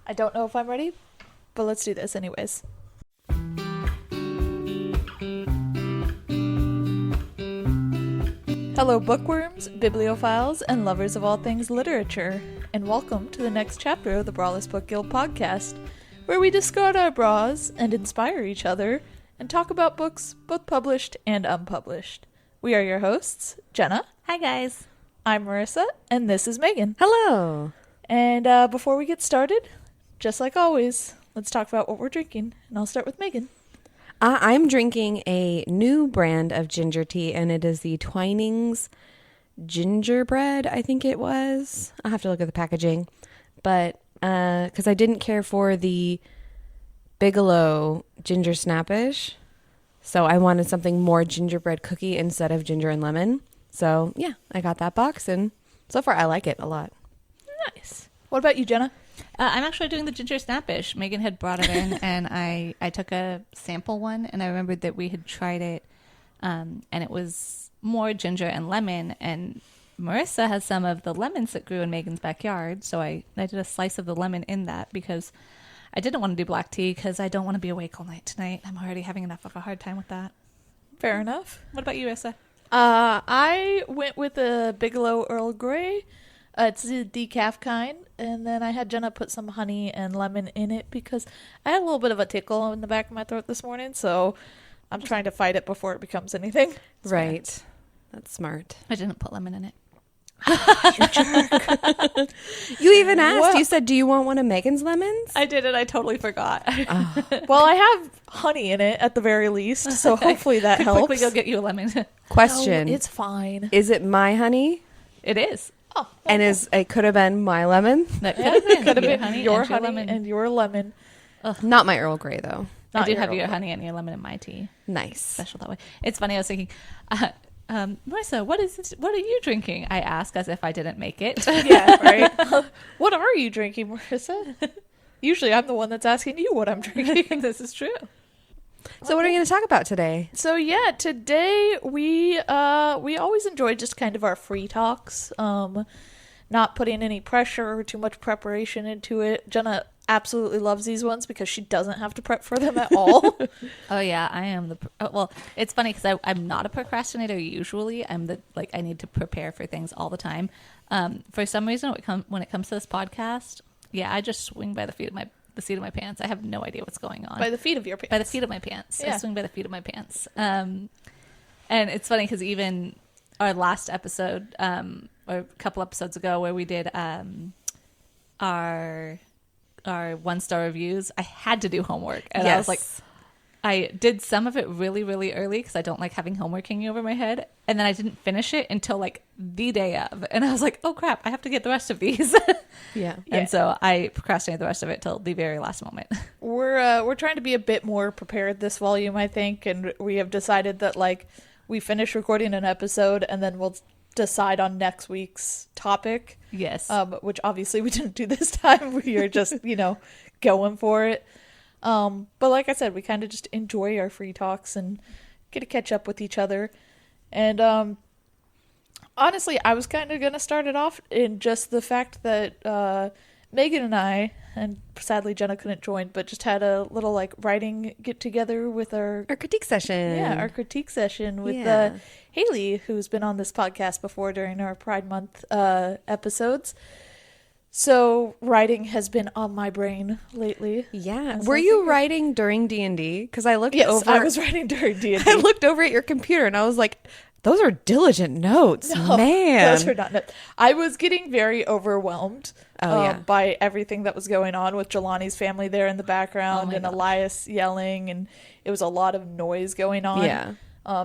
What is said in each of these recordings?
I don't know if I'm ready, but let's do this anyways. Hello bookworms, bibliophiles, and lovers of all things literature, and welcome to the next chapter of the Brawless Book Guild podcast, where we discard our bras and inspire each other, and talk about books both published and unpublished. We are your hosts, Jenna. Hi guys. I'm Marissa, and this is Megan. Hello. And before we get started, just like always, let's talk about what we're drinking, and I'll start with Megan. I'm drinking a new brand of ginger tea, and it is the Twinings gingerbread, I think it was. I'll have to look at the packaging. But because I didn't care for the Bigelow ginger snappish, so I wanted something more gingerbread cookie instead of ginger and lemon. So, yeah, I got that box, and so far I like it a lot. Nice. What about you, Jenna? I'm actually doing the ginger snappish. Megan had brought it in, and I took a sample one, and I remembered that we had tried it, and it was more ginger and lemon, and Marissa has some of the lemons that grew in Megan's backyard, so I did a slice of the lemon in that because I didn't want to do black tea because I don't want to be awake all night tonight. I'm already having enough of a hard time with that. Fair enough. What about you, Marissa? I went with a Bigelow Earl Grey. It's the decaf kind, and then I had Jenna put some honey and lemon in it because I had a little bit of a tickle in the back of my throat this morning, so I'm trying to fight it before it becomes anything. Right. That's smart. I didn't put lemon in it. You jerk. You even asked. Well, you said, do you want one of Megan's lemons? I did it. I totally forgot. Oh. Well, I have honey in it at the very least, so hopefully that Could helps. quickly go get you a lemon. Question. No, it's fine. Is it my honey? It is. Oh, And it could have been my lemon? That could have been, could have your been honey your and honey lemon. and your lemon. Not my Earl Grey, though. I Not do your have Earl your Grey. honey and your lemon in my tea. Nice. Special that way. It's funny. I was thinking, Marissa, what are you drinking? I ask as if I didn't make it. Yeah, right. What are you drinking, Marissa? Usually I'm the one that's asking you what I'm drinking. This is true. So what are you going to talk about today? So yeah, today we always enjoy just kind of our free talks, not putting any pressure or too much preparation into it. Jenna absolutely loves these ones because she doesn't have to prep for them at all. Oh yeah, I am well, it's funny because I'm not a procrastinator usually. I need to prepare for things all the time. For some reason, when it comes to this podcast, yeah, I just swing by the seat of my pants. I have no idea what's going on. By the feet of your pants. By the feet of my pants. Yeah. I swing by the feet of my pants. And it's funny because even our last episode, or a couple episodes ago, where we did our 1-star reviews, I had to do homework, and Yes. I was like, I did some of it really, really early because I don't like having homework hanging over my head, and then I didn't finish it until like the day of, and I was like, oh crap, I have to get the rest of these. Yeah. And so I procrastinated the rest of it till the very last moment. We're trying to be a bit more prepared this volume, I think, and we have decided that like we finish recording an episode and then we'll decide on next week's topic. Yes. Which obviously we didn't do this time. We are just, going for it. But like I said, we kind of just enjoy our free talks and get to catch up with each other. And honestly, I was kind of going to start it off in just the fact that Megan and I, and sadly Jenna couldn't join, but just had a little like writing get together with our critique session. Yeah, our critique session with Yeah. Haley, who's been on this podcast before during our Pride Month episodes. So writing has been on my brain lately. Yeah. As Were I you figured. writing during D&D? Because I looked Yes, over. I was writing during D&D. I looked over at your computer and I was like, those are diligent notes, No, man. Those are not notes. I was getting very overwhelmed by everything that was going on with Jelani's family there in the background and gosh. Elias yelling, and it was a lot of noise going on. Yeah.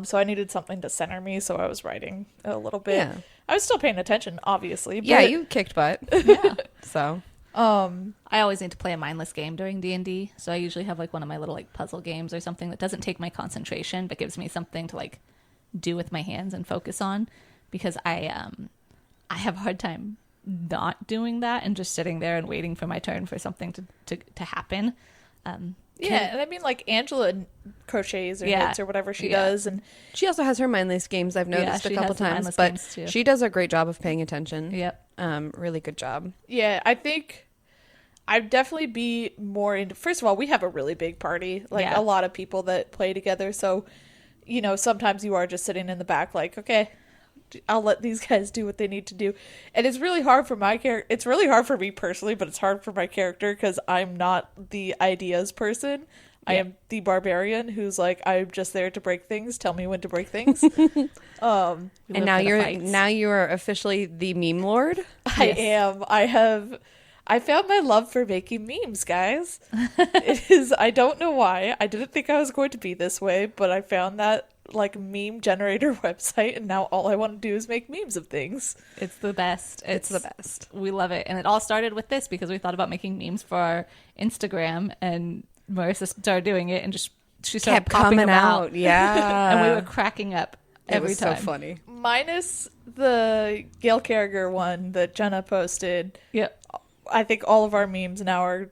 So I needed something to center me, so I was writing a little bit. Yeah. I was still paying attention, obviously. But, Yeah, you kicked butt. Yeah. So. I always need to play a mindless game during D&D, so I usually have like one of my little like puzzle games or something that doesn't take my concentration but gives me something to like do with my hands and focus on, because I have a hard time not doing that and just sitting there and waiting for my turn for something to happen. Yeah, and I mean, like, Angela crochets or knits or whatever she does, and she also has her mindless games, I've noticed a she couple has the times, mindless but games too. she does a great job of paying attention. Yep. Really good job. yeah, I think I'd definitely be more into, first of all, we have a really big party, like Yeah. a lot of people that play together. So, you know, sometimes you are just sitting in the back like, okay, I'll let these guys do what they need to do. And it's really hard for my character. It's really hard for me personally, but it's hard for my character because I'm not the ideas person. I am the barbarian who's like, I'm just there to break things. Tell me when to break things. And now you are officially the meme lord. I am. I found my love for making memes, guys. It is, I don't know why. I didn't think I was going to be this way, but I found that like meme generator website, and now all I want to do is make memes of things. It's the best. It's the best. We love it. And it all started with this because we thought about making memes for our Instagram, and Marissa started doing it, and just she started Kept popping coming them out. Yeah. And we were cracking up every it was time. so funny. Minus the Gail Carriger one that Jenna posted. Yep. I think all of our memes now are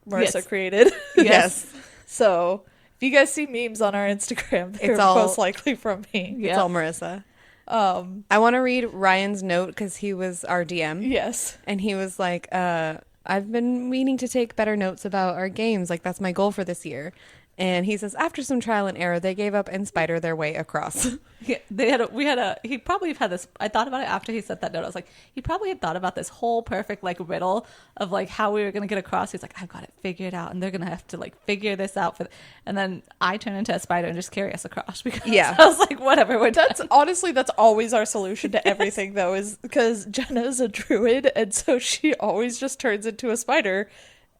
Marissa Yes. created. Yes. So if you guys see memes on our Instagram, they're It's all- most likely from me. Yeah. It's all Marissa. I want to read Ryan's note because he was our DM. Yes. And he was like, I've been meaning to take better notes about our games. Like, that's my goal for this year. And he says, after some trial and error, they gave up and spider their way across. Yeah, he probably had this. I thought about it after he sent that note. I was like, he probably had thought about this whole perfect like riddle of like how we were going to get across. He's like, I've got it figured out, and they're going to have to like figure this out and then I turn into a spider and just carry us across because Yeah. I was like, whatever, we're done. That's honestly, that's always our solution to everything, though, is because Jenna's a druid, and so she always just turns into a spider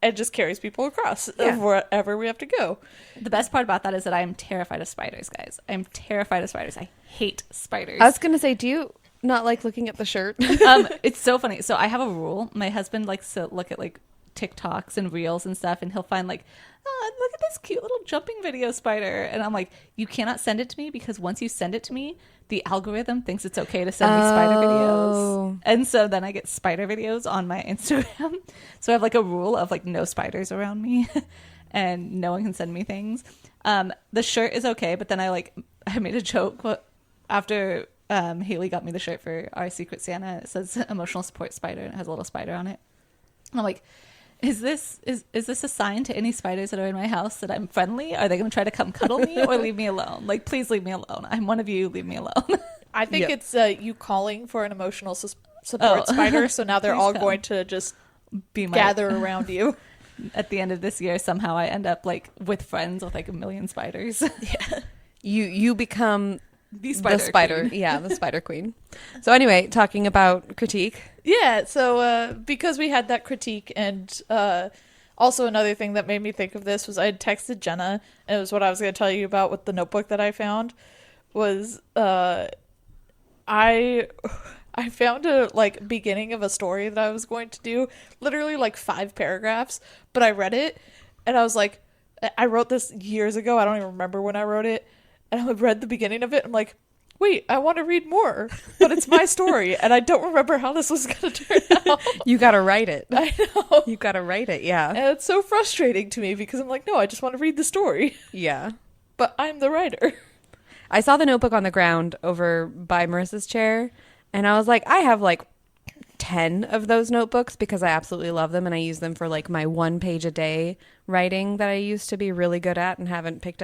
and just carries people across Yeah. wherever we have to go. The best part about that is that I am terrified of spiders, guys. I'm terrified of spiders. I hate spiders. I was going to say, do you not like looking at the shirt? It's so funny. So I have a rule. My husband likes to look at like TikToks and reels and stuff, and he'll find like, oh, look at this cute little jumping video spider. And I'm like, you cannot send it to me because once you send it to me, the algorithm thinks it's okay to send me spider videos. And so then I get spider videos on my Instagram. So I have like a rule of like no spiders around me and no one can send me things. The shirt is okay, but then I made a joke after Haley got me the shirt for our Secret Santa. It says emotional support spider and it has a little spider on it. And I'm like, is this a sign to any spiders that are in my house that I'm friendly? Are they going to try to come cuddle me or leave me alone? Like, please leave me alone. I'm one of you. Leave me alone. I think Yep. it's you calling for an emotional support spider, so now they're Please all come. going to just Be my gather around you. At the end of this year, somehow I end up like with friends with like a million spiders. You become The spider. the spider. queen. Yeah, the spider queen. So anyway, talking about critique. Yeah, so because we had that critique, and also another thing that made me think of this was I had texted Jenna, and it was what I was going to tell you about with the notebook that I found, was I found a like beginning of a story that I was going to do, literally like 5 paragraphs, but I read it, and I was like, I wrote this years ago, I don't even remember when I wrote it, and I read the beginning of it, I'm like, wait, I want to read more, but it's my story, and I don't remember how this was going to turn out. You got to write it. I know. You got to write it. Yeah. And it's so frustrating to me because I'm like, no, I just want to read the story, Yeah. but I'm the writer. I saw the notebook on the ground over by Marissa's chair, and I was like, I have like 10 of those notebooks because I absolutely love them, and I use them for like my 1 page a day writing that I used to be really good at and haven't picked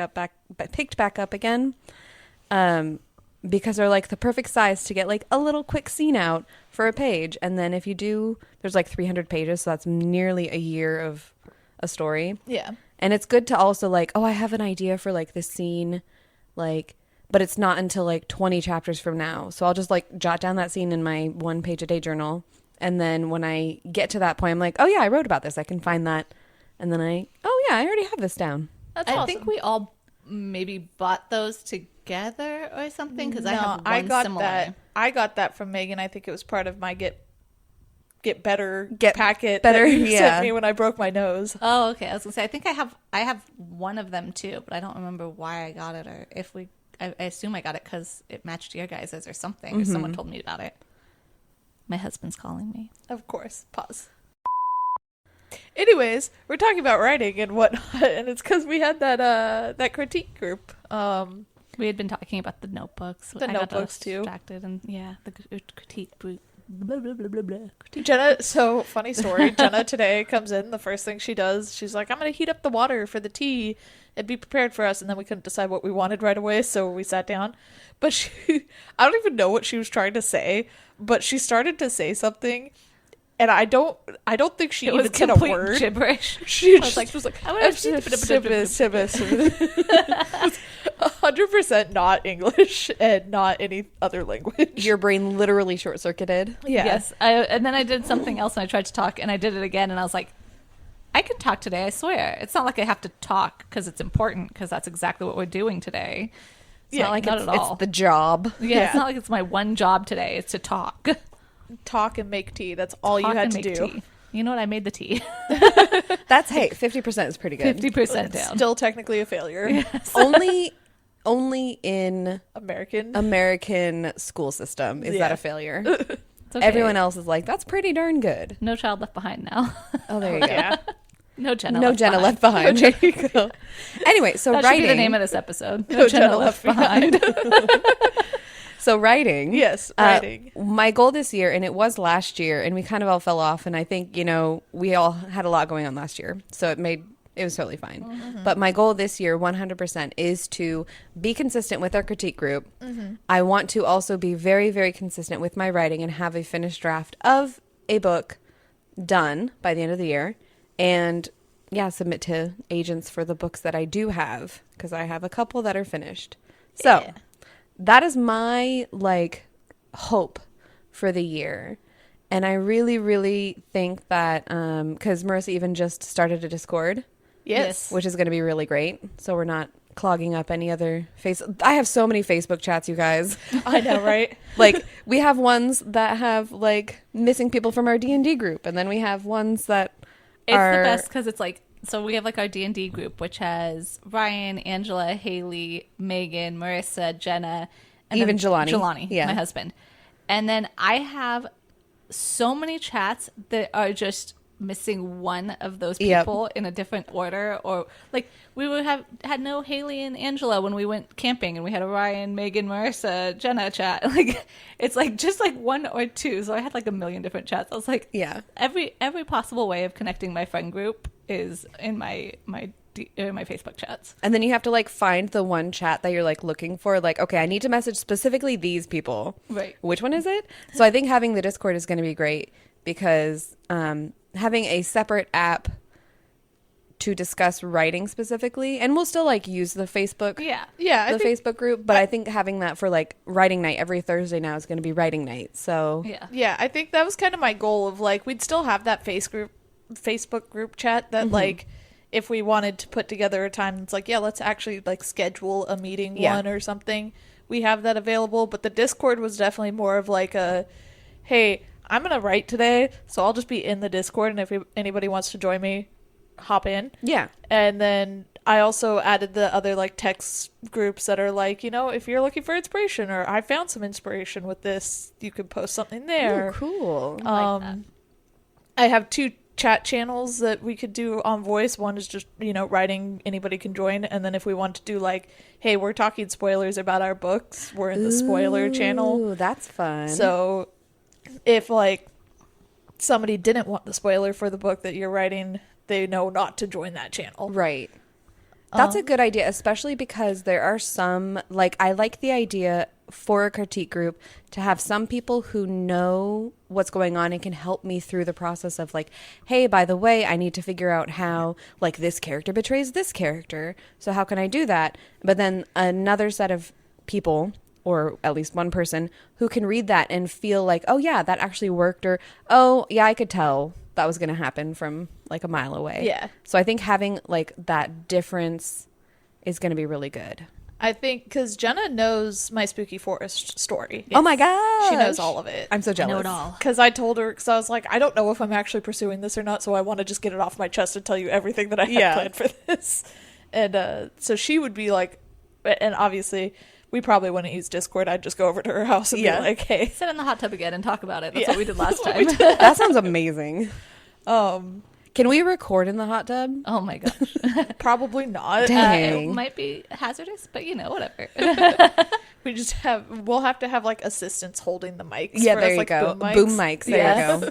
back up again. Because they're like the perfect size to get like a little quick scene out for a page. And then if you do, there's like 300 pages. So that's nearly a year of a story. Yeah. And it's good to also like, oh, I have an idea for like this scene, like, but it's not until like 20 chapters from now. So I'll just like jot down that scene in my 1 page a day journal. And then when I get to that point, I'm like, oh yeah, I wrote about this. I can find that. And then I already have this down. That's I awesome. think we all maybe bought those together or something because I No, have one I got similar. that. I got that from Megan. I think it was part of my get better Get packet better, that you yeah. sent me when I broke my nose. Oh, okay. I was gonna say I think I have one of them too, but I don't remember why I got it or if we. I assume I got it because it matched your guys's or something, or someone told me about it. My husband's calling me. Of course. Pause. Anyways, we're talking about writing and whatnot, and it's because we had that critique group. We had been talking about the notebooks. The I got notebooks, too. distracted, and yeah, the critique group. blah, blah, blah, blah, blah. Jenna, so funny story. Jenna today comes in. The first thing she does, she's like, I'm going to heat up the water for the tea and be prepared for us. And then we couldn't decide what we wanted right away. So we sat down. But I don't even know what she was trying to say, but she started to say something. And I don't think she even said a word. Gibberish. She was like, I would have 100% not English and not any other language. Your brain literally short-circuited. Yeah. Yes. And then I did something else and I tried to talk and I did it again and I was like, I can talk today, I swear. It's not like I have to talk because it's important because that's exactly what we're doing today. It's not like it's, at all. it's the job. Yeah, it's not like it's my one job today. It's to talk. Talk and make tea. That's all Talk you had and to make do. tea. You know what? I made the tea. That's, hey, 50% is pretty good. 50% down. Still technically a failure. Only in American school system is that a failure. It's okay. Everyone else is like, that's pretty darn good. No child left behind now. Oh, there you go. Yeah. No Jenna Left behind. There you go. Anyway, so That writing. should be the name of this episode. No Jenna left behind. So writing. Yes, writing. My goal this year, and it was last year, and we kind of all fell off, and I think, we all had a lot going on last year. So it was totally fine. Mm-hmm. But my goal this year, 100%, is to be consistent with our critique group. Mm-hmm. I want to also be very, very consistent with my writing and have a finished draft of a book done by the end of the year. And submit to agents for the books that I do have, because I have a couple that are finished. So that is my hope for the year. And I really, really think that because Marissa even just started a Discord. Yes. Which is going to be really great. So we're not clogging up any other I have so many Facebook chats, you guys. I know, right? We have ones that have missing people from our D&D group, and then we have ones that It's the best because it's so we have our D&D group, which has Ryan, Angela, Haley, Megan, Marissa, Jenna, and even then Jelani, my husband. And then I have so many chats that are just missing one of those people in a different order, or we would have had no Haley and Angela when we went camping, and we had a Ryan, Megan, Marissa, Jenna chat. It's just one or two. So I had a million different chats. I was like, every possible way of connecting my friend group is in my Facebook chats. And then you have to find the one chat that you're looking for. Okay, I need to message specifically these people. Right. Which one is it? So I think having the Discord is going to be great because having a separate app to discuss writing specifically, and we'll still use the Facebook, Facebook group, but I think having that for writing night every Thursday now is going to be writing night. So I think that was kind of my goal of we'd still have that Facebook group chat that if we wanted to put together a time, it's let's actually schedule a meeting one or something. We have that available, but the Discord was definitely more of a, hey, I'm going to write today, so I'll just be in the Discord, and if anybody wants to join me, hop in. Yeah. And then I also added the other text groups that are if you're looking for inspiration, or I found some inspiration with this, you could post something there. Oh, cool. I have two chat channels that we could do on voice. One is just, writing, anybody can join. And then if we want to do hey, we're talking spoilers about our books, we're in the spoiler channel. Ooh, that's fun. So if somebody didn't want the spoiler for the book that you're writing, they know not to join that channel. Right. That's a good idea, especially because there are some, I like the idea for a critique group to have some people who know what's going on and can help me through the process of hey, by the way, I need to figure out how this character betrays this character. So how can I do that? But then another set of people, or at least one person, who can read that and feel oh yeah, that actually worked, or oh yeah, I could tell that was going to happen from a mile away. Yeah. So I think having that difference is going to be really good. I think because Jenna knows my spooky forest story. Oh my gosh. She knows all of it. I'm so jealous. I know it all. Because I told her, because I was I don't know if I'm actually pursuing this or not, so I want to just get it off my chest and tell you everything that I had planned for this. And so she would be and obviously we probably wouldn't use Discord. I'd just go over to her house and be hey. Sit in the hot tub again and talk about it. That's what we did last time. That sounds amazing. Can we record in the hot tub? Oh my gosh. Probably not. Dang. It might be hazardous, but whatever. we'll have to have like assistants holding the mics. Yeah, for there us, you like, go. Boom mics. Boom mics. There you go.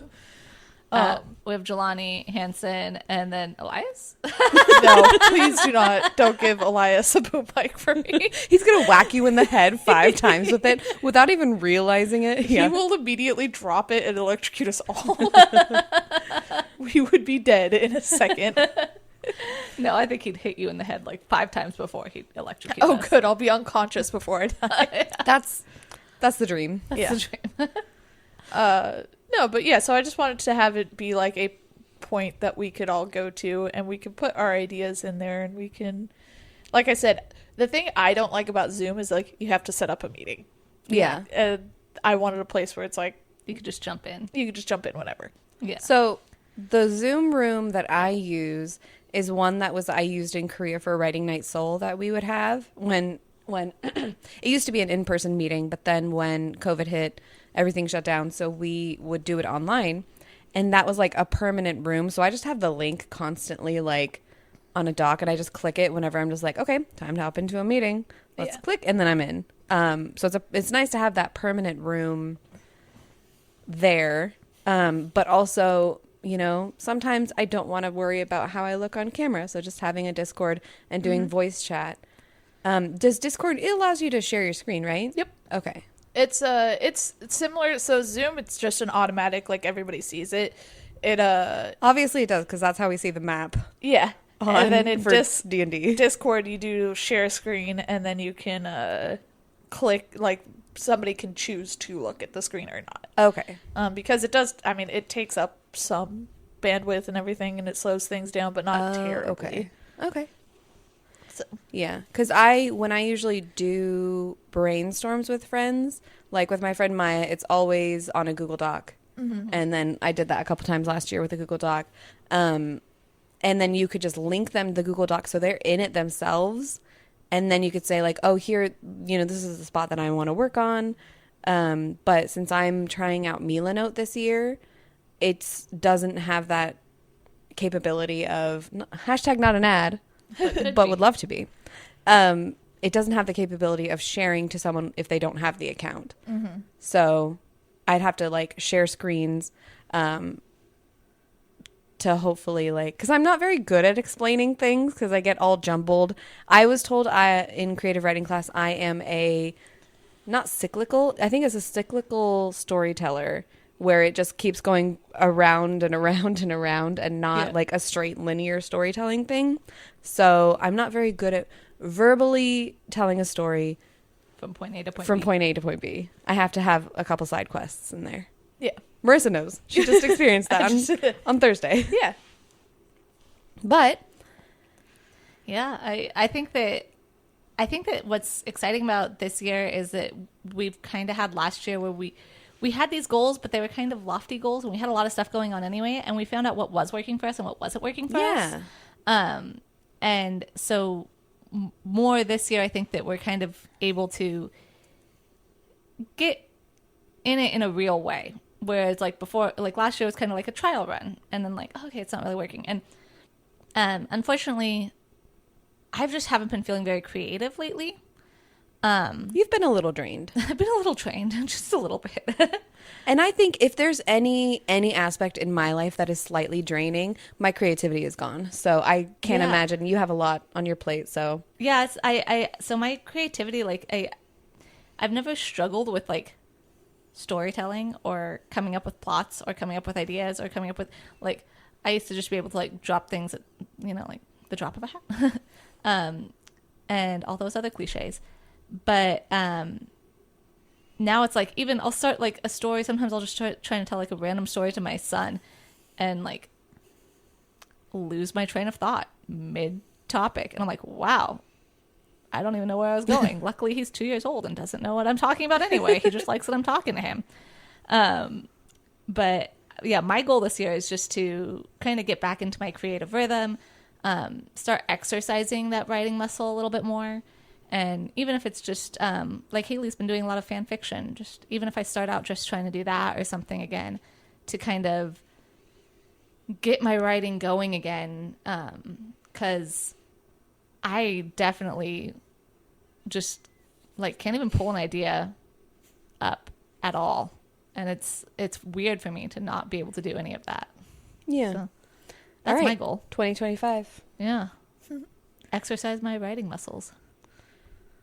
We have Jelani, Hansen, and then Elias. No, please do not. Don't give Elias a boom mic for me. He's gonna whack you in the head 5 times with it without even realizing it. He will immediately drop it and electrocute us all. We would be dead in a second. No, I think he'd hit you in the head like 5 times before he'd electrocute Oh, us. good. I'll be unconscious before I die. That's the dream. Yeah. That's the dream. No, but yeah, so I just wanted to have it be like a point that we could all go to and we could put our ideas in there and we can, like I said, the thing I don't like about Zoom is like you have to set up a meeting. Yeah. And I wanted a place where it's like You could just jump in. you could just jump in whenever. Yeah. So the Zoom room that I use is one that I used in Korea for Writing Night Seoul that we would have when it used to be an in-person meeting, but then when COVID hit, everything shut down, so we would do it online, and that was like a permanent room. So I just have the link constantly like on a dock, and I just click it whenever I'm just like, okay, time to hop into a meeting. Let's click, and then I'm in. So it's nice to have that permanent room there, but also, you know, sometimes I don't want to worry about how I look on camera, so just having a Discord and doing voice chat. Does Discord, it allows you to share your screen, right? Yep. Okay. It's similar. So Zoom, it's just an automatic, like everybody sees it. Obviously it does, because that's how we see the map. Yeah. And then in for D&D. Discord, you do share screen, and then you can click, like somebody can choose to look at the screen or not. Okay. Because it does, I mean, it takes up some bandwidth and everything, and it slows things down, but not terribly. Okay. So. Yeah, because when I usually do brainstorms with friends, like with my friend Maya, it's always on a Google Doc. Mm-hmm. And then I did that a couple times last year with a Google Doc. And then you could just link them to the Google Doc so they're in it themselves. And then you could say like, oh, here, you know, this is the spot that I want to work on. But since I'm trying out Milanote this year, it doesn't have that capability of hashtag not an ad. But would love to be. It doesn't have the capability of sharing to someone if they don't have the account. Mm-hmm. So I'd have to like share screens to hopefully like, because I'm not very good at explaining things because I get all jumbled. I was told in creative writing class I am not cyclical. I think it's a cyclical storyteller, where it just keeps going around and around and around and not like a straight linear storytelling thing. So I'm not very good at verbally telling a story from point A to point from B. point A to point B. I have to have a couple side quests in there. Yeah. Marissa knows. She just experienced that on Thursday. Yeah. But yeah, I think that what's exciting about this year is that we've kind of had last year where we had these goals, but they were kind of lofty goals, and we had a lot of stuff going on anyway, and we found out what was working for us and what wasn't working for us. And so more this year, I think that we're kind of able to get in it in a real way. Whereas like before, like last year was kind of like a trial run, and then like, okay, it's not really working. And unfortunately, I just haven't been feeling very creative lately. you've been a little drained. I've been a little drained, just a little bit. And I think if there's any aspect in my life that is slightly draining, my creativity is gone. So I can't imagine. You have a lot on your plate, so. Yeah, so my creativity, like I've never struggled with like storytelling or coming up with plots or coming up with ideas or coming up with like, I used to just be able to like drop things at, you know, like the drop of a hat. And all those other cliches. But now it's like, even I'll start like a story. Sometimes I'll just trying to tell like a random story to my son and like lose my train of thought mid topic. And I'm like, wow, I don't even know where I was going. Luckily, he's 2 years old and doesn't know what I'm talking about anyway. He just likes that I'm talking to him. But yeah, my goal this year is just to kind of get back into my creative rhythm, start exercising that writing muscle a little bit more. And even if it's just like Haley's been doing a lot of fan fiction, just even if I start out just trying to do that or something again to kind of get my writing going again, because I definitely just like can't even pull an idea up at all. And it's weird for me to not be able to do any of that. Yeah. So that's my goal. 2025. Yeah. Exercise my writing muscles.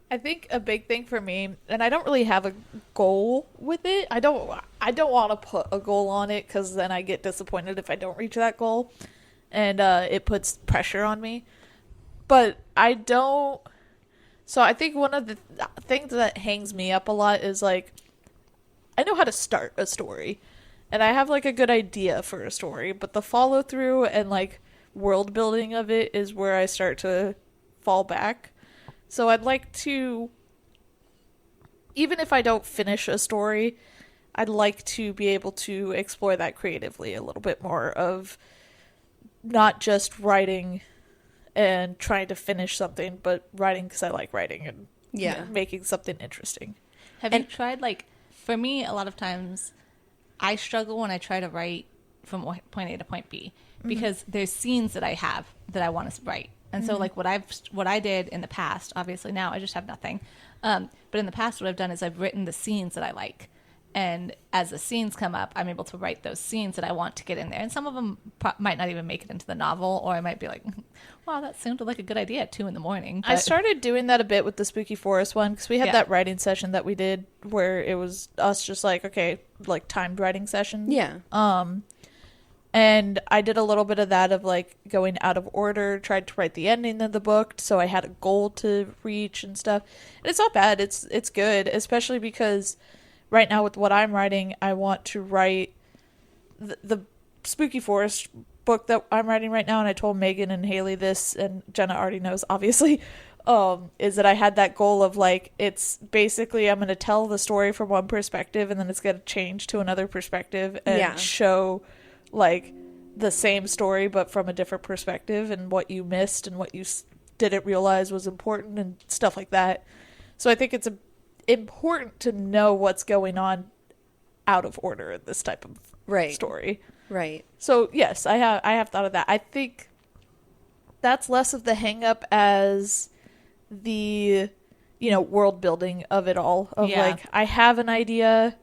I think a big thing for me, and I don't really have a goal with it. I don't want to put a goal on it because then I get disappointed if I don't reach that goal, and it puts pressure on me. But I don't. So I think one of the things that hangs me up a lot is like, I know how to start a story, and I have like a good idea for a story, but the follow through and like world building of it is where I start to fall back. So I'd like to, even if I don't finish a story, I'd like to be able to explore that creatively a little bit more, of not just writing and trying to finish something, but writing because I like writing and making something interesting. Have you tried, like, for me, a lot of times I struggle when I try to write from point A to point B because there's scenes that I have that I want to write. And so, like, what I did in the past, obviously now I just have nothing. But in the past, what I've done is I've written the scenes that I like. And as the scenes come up, I'm able to write those scenes that I want to get in there. And some of them might not even make it into the novel, or I might be like, wow, that sounded like a good idea at 2 a.m. But I started doing that a bit with the Spooky Forest one, because we had that writing session that we did where it was us just like, okay, like timed writing session. Yeah. And I did a little bit of that, of like going out of order, tried to write the ending of the book, so I had a goal to reach and stuff. And it's not bad. It's good, especially because right now with what I'm writing, I want to write the Spooky Forest book that I'm writing right now, and I told Megan and Haley this, and Jenna already knows, obviously, is that I had that goal of like, it's basically I'm going to tell the story from one perspective, and then it's going to change to another perspective and show like the same story but from a different perspective, and what you missed and what you didn't realize was important and stuff like that. So I think it's important to know what's going on out of order in this type of story. Right. So yes, I have thought of that. I think that's less of the hang up as the, world building of it all. Of like, I have an idea,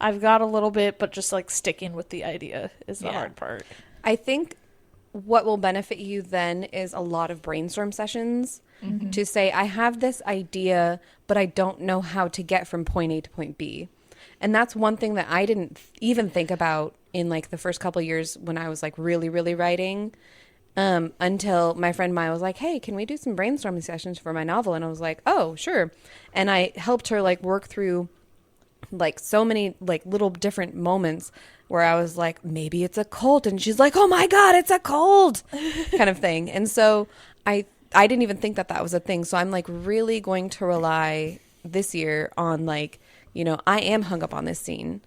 I've got a little bit, but just like sticking with the idea is the hard part. I think what will benefit you then is a lot of brainstorm sessions to say, I have this idea, but I don't know how to get from point A to point B. And that's one thing that I didn't even think about in like the first couple of years when I was like really, really writing, until my friend Maya was like, hey, can we do some brainstorming sessions for my novel? And I was like, oh, sure. And I helped her like work through like so many like little different moments where I was like, maybe it's a cult. And she's like, oh my God, it's a cult kind of thing. And so I didn't even think that was a thing. So I'm like really going to rely this year on like, I am hung up on this scene,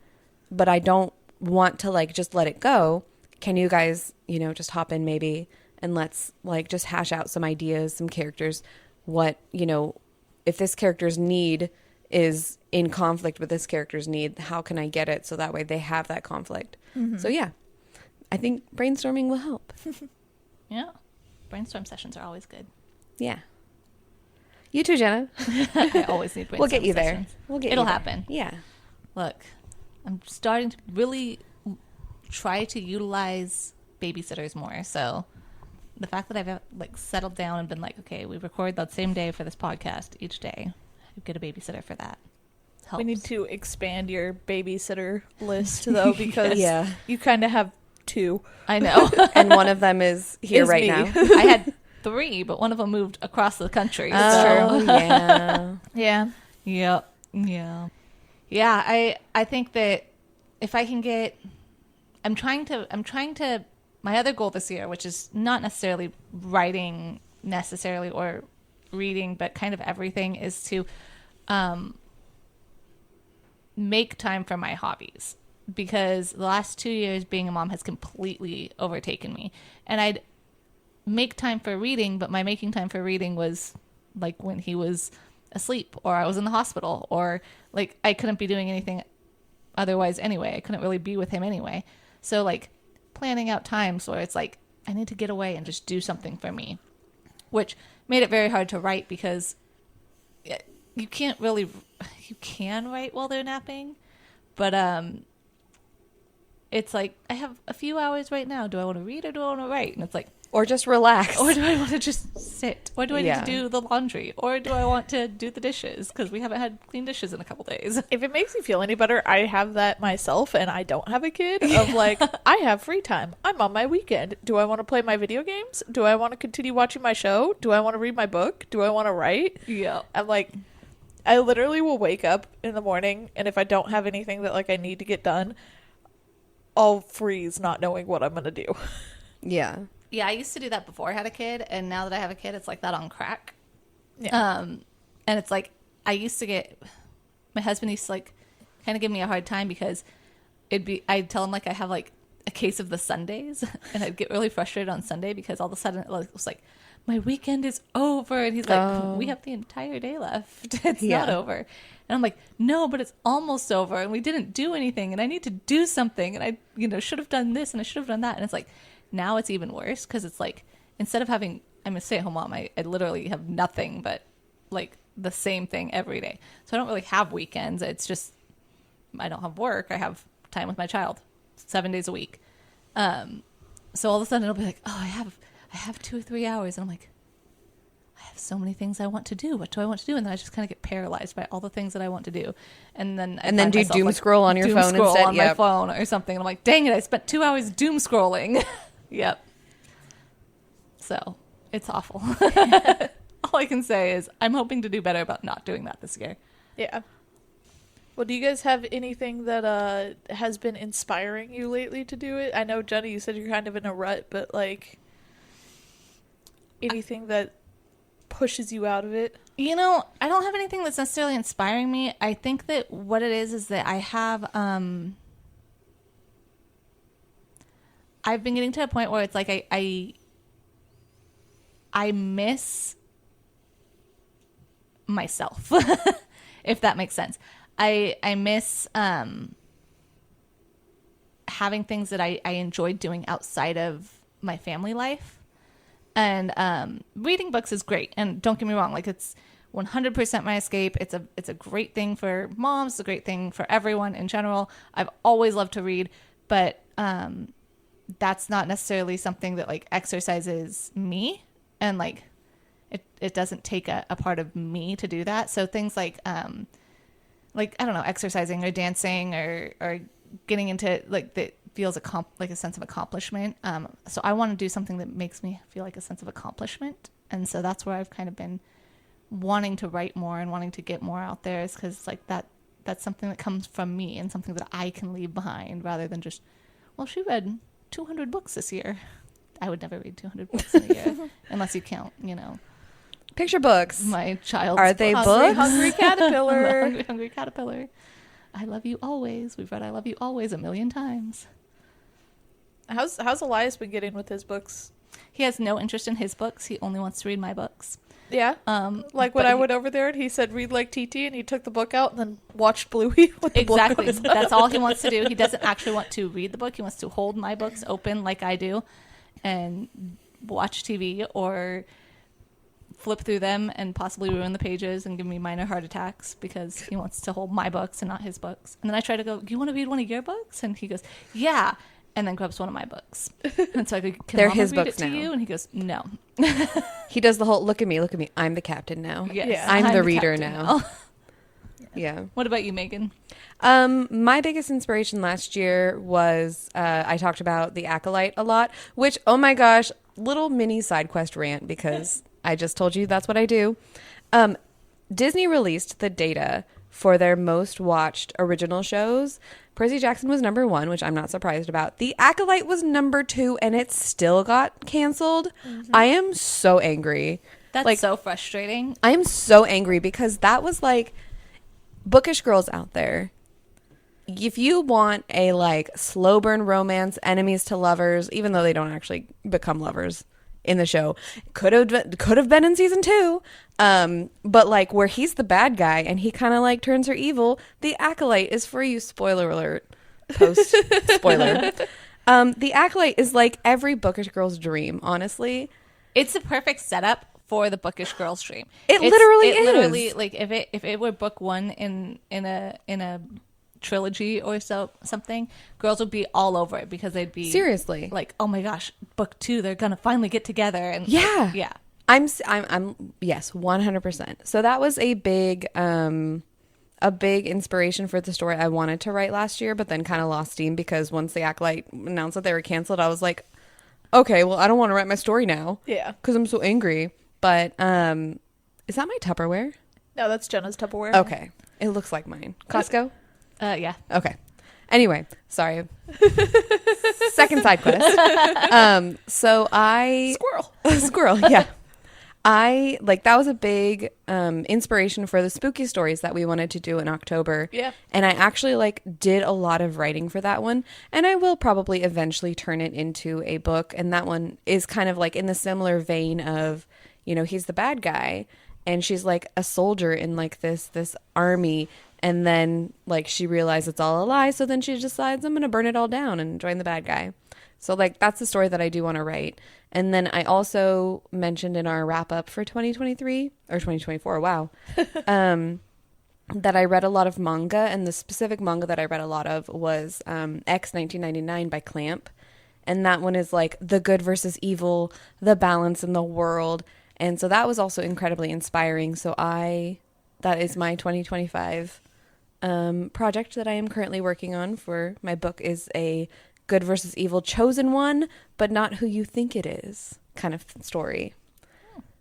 but I don't want to like just let it go. Can you guys, just hop in maybe and let's like just hash out some ideas, some characters, what, if this character's need is in conflict with this character's need, how can I get it so that way they have that conflict? So yeah, I think brainstorming will help. Yeah. Brainstorm sessions are always good. Yeah. You too, Jenna. I always need brainstorm We'll get you sessions. there. It'll happen. Yeah. Look, I'm starting to really try to utilize babysitters more. So the fact that I've like settled down and been like, okay, we record that same day for this podcast each day. I get a babysitter for that. Helps. We need to expand your babysitter list though, because Yeah. you kind of have 2. I know. And one of them is here right me. now. I had 3, but one of them moved across the country. Oh, yeah. Yeah. Yep. Yeah. Yeah, I think that if I can get I'm trying to my other goal this year, which is not necessarily writing necessarily or reading, but kind of everything, is to make time for my hobbies, because the last 2 years being a mom has completely overtaken me. And I'd make time for reading, but my making time for reading was like when he was asleep or I was in the hospital, or like I couldn't be doing anything otherwise anyway. I couldn't really be with him anyway. So like planning out times where it's like I need to get away and just do something for me, which made it very hard to write because you can't really, you can write while they're napping, but it's like, I have a few hours right now. Do I want to read or do I want to write? And it's like, Or just relax. or do I want to just sit? Or do I need to do the laundry? Or do I want to do the dishes? Because we haven't had clean dishes in a couple days. If it makes you feel any better, I have that myself, and I don't have a kid. Of like, I have free time. I'm on my weekend. Do I want to play my video games? Do I want to continue watching my show? Do I want to read my book? Do I want to write? Yeah. I'm like, I literally will wake up in the morning, and if I don't have anything that like I need to get done, I'll freeze, not knowing what I'm gonna do. Yeah. Yeah, I used to do that before I had a kid, and now that I have a kid, it's like that on crack. Yeah. And it's like, I used to get, my husband used to like kind of give me a hard time because I'd tell him like I have like a case of the Sundays, and I'd get really frustrated on Sunday because all of a sudden it was like, my weekend is over, and he's like, we have the entire day left. It's not over. And I'm like, no, but it's almost over, and we didn't do anything, and I need to do something, and I should have done this, and I should have done that. And it's like, now it's even worse because it's like, instead of having, I'm a stay-at-home mom, I literally have nothing but like the same thing every day. So I don't really have weekends. It's just, I don't have work. I have time with my child 7 days a week. So all of a sudden it'll be like, oh, I have 2 or 3 hours. And I'm like, I have so many things I want to do. What do I want to do? And then I just kind of get paralyzed by all the things that I want to do. And then do doom like, scroll on your doom phone scroll instead. on my phone or something. And I'm like, dang it, I spent 2 hours doom scrolling. Yep. So it's awful. All I can say is I'm hoping to do better about not doing that this year. Yeah. Well, do you guys have anything that has been inspiring you lately to do it? I know, Jenna, you said you're kind of in a rut, but like anything that pushes you out of it? You know, I don't have anything that's necessarily inspiring me. I think that what it is that I have I've been getting to a point where it's like I miss myself, if that makes sense. I miss having things that I enjoyed doing outside of my family life. And reading books is great. And don't get me wrong, like it's 100% my escape. It's a great thing for moms. It's a great thing for everyone in general. I've always loved to read, but that's not necessarily something that like exercises me, and like it doesn't take a part of me to do that. So things like I don't know, exercising or dancing or getting into like that feels like a sense of accomplishment. So I want to do something that makes me feel like a sense of accomplishment, and so that's where I've kind of been wanting to write more and wanting to get more out there, is because like that's something that comes from me and something that I can leave behind, rather than just, well, she read 200 books this year. I would never read 200 books in a year unless you count, Picture books. my child's Are they books. books? Hungry caterpillar. Hungry caterpillar. I love you always. We've read I love you always 1,000,000 times. How's Elias been getting with his books? He has no interest in his books. He only wants to read my books. Yeah. Like when I went over there and he said read like TT, and he took the book out and then watched Bluey with the Exactly. book. That's all he wants to do. He doesn't actually want to read the book. He wants to hold my books open like I do and watch TV or flip through them and possibly ruin the pages and give me minor heart attacks because he wants to hold my books and not his books. And then I try to go, do you want to read one of your books? And he goes, yeah. And then grabs one of my books. And so I go, can They're Mama his read books it to now. you? And he goes, no. He does the whole, look at me, I'm the captain now. Yes, Yeah. I'm the reader captain now. Yeah. What about you, Megan? My biggest inspiration last year was, I talked about The Acolyte a lot, which, oh my gosh, little mini side quest rant, because I just told you that's what I do. Disney released the data for their most watched original shows. Percy Jackson was number 1, which I'm not surprised about. The Acolyte was number 2, and it still got canceled. Mm-hmm. I am so angry. That's so frustrating. I am so angry because that was like, bookish girls out there, if you want a like slow burn romance, enemies to lovers, even though they don't actually become lovers in the show, could have been in season 2, but like where he's the bad guy and he kind of like turns her evil, The Acolyte is for you. Spoiler alert, post spoiler. The Acolyte is like every bookish girl's dream, honestly. It's a perfect setup for the bookish girl stream. It literally is. Literally, like if it were book one in a trilogy or something, girls would be all over it because they'd be seriously like, oh my gosh, book two, they're gonna finally get together. And yeah, yeah. I'm yes, 100%. So that was a big inspiration for the story I wanted to write last year, but then kind of lost steam because once the Acolyte announced that they were canceled, I was like, okay, well, I don't want to write my story now. Yeah. Because I'm so angry. But is that my Tupperware? No, that's Jenna's Tupperware. Okay. It looks like mine. Costco? Yeah. Okay. Anyway, sorry. Second side quest. So I... Squirrel, yeah. That was a big inspiration for the spooky stories that we wanted to do in October. Yeah. And I actually did a lot of writing for that one. And I will probably eventually turn it into a book. And that one is kind of in the similar vein of, he's the bad guy. And she's a soldier in this army. And then she realizes it's all a lie. So then she decides, I'm going to burn it all down and join the bad guy. So that's the story that I do want to write. And then I also mentioned in our wrap up for 2023 or 2024, wow, that I read a lot of manga, and the specific manga that I read a lot of was X 1999 by Clamp. And that one is the good versus evil, the balance in the world. And so that was also incredibly inspiring. So that is my 2025 project that I am currently working on for my book is a good versus evil chosen one, but not who you think it is kind of story.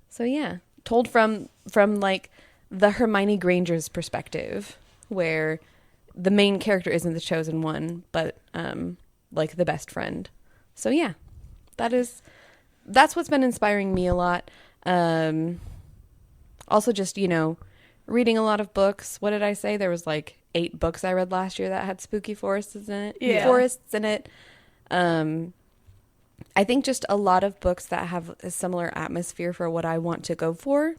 So yeah, told from the Hermione Granger's perspective, where the main character isn't the chosen one, but the best friend. So yeah, that's what's been inspiring me a lot. Also just, reading a lot of books. What did I say? There was 8 books I read last year that had spooky forests in it. Yeah. Forests in it. I think just a lot of books that have a similar atmosphere for what I want to go for.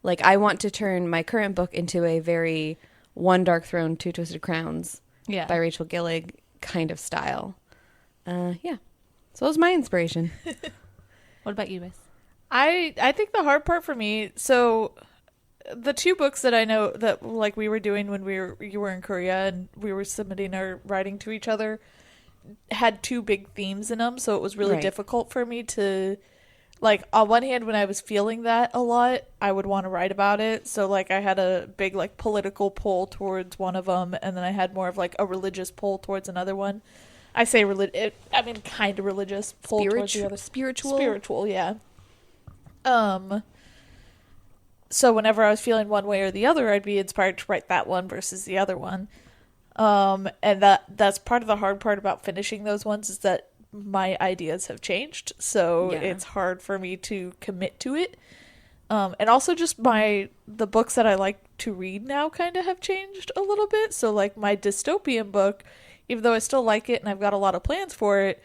I want to turn my current book into a very One Dark Throne, Two Twisted Crowns by Rachel Gillig kind of style. Yeah. So that was my inspiration. What about you, Miss? I think the hard part for me, so the 2 books that I know that we were doing when you were in Korea and we were submitting our writing to each other had 2 big themes in them, so it was really difficult for me to on one hand, when I was feeling that a lot, I would want to write about it. So I had a big political pull towards one of them, and then I had more of a religious pull towards another one. I say kind of religious pull towards the other. Spiritual, yeah. So whenever I was feeling one way or the other, I'd be inspired to write that one versus the other one. And that's part of the hard part about finishing those ones is that my ideas have changed. So it's hard for me to commit to it. And also just the books that I like to read now kind of have changed a little bit. So my dystopian book, even though I still like it and I've got a lot of plans for it,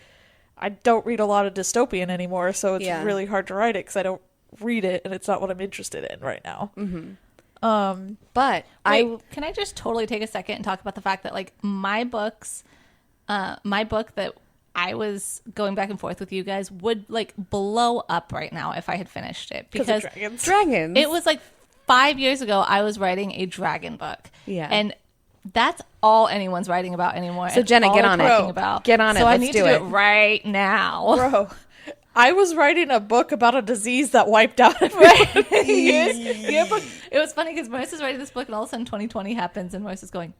I don't read a lot of dystopian anymore. So it's really hard to write it because I don't read it and it's not what I'm interested in right now. Mm-hmm. But can I just totally take a second and talk about the fact that my book that I was going back and forth with you guys would blow up right now if I had finished it because dragons. It was 5 years ago I was writing a dragon book. Yeah. And that's all anyone's writing about anymore. So Jenna, get on it. Get on it. So Let's I need to do it right now. Bro, I was writing a book about a disease that wiped out everyone. It was funny because Marissa's writing this book and all of a sudden 2020 happens and Marissa's going,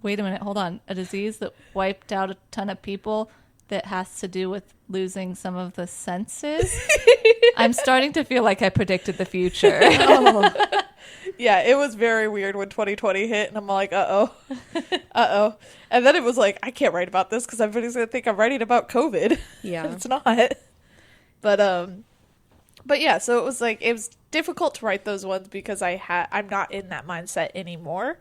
wait a minute, hold on. A disease that wiped out a ton of people that has to do with losing some of the senses? I'm starting to feel like I predicted the future. Yeah, it was very weird when 2020 hit, and I'm like, uh-oh. And then it was I can't write about this because everybody's going to think I'm writing about COVID. Yeah. It's not. But yeah, so it was difficult to write those ones because I'm not in that mindset anymore.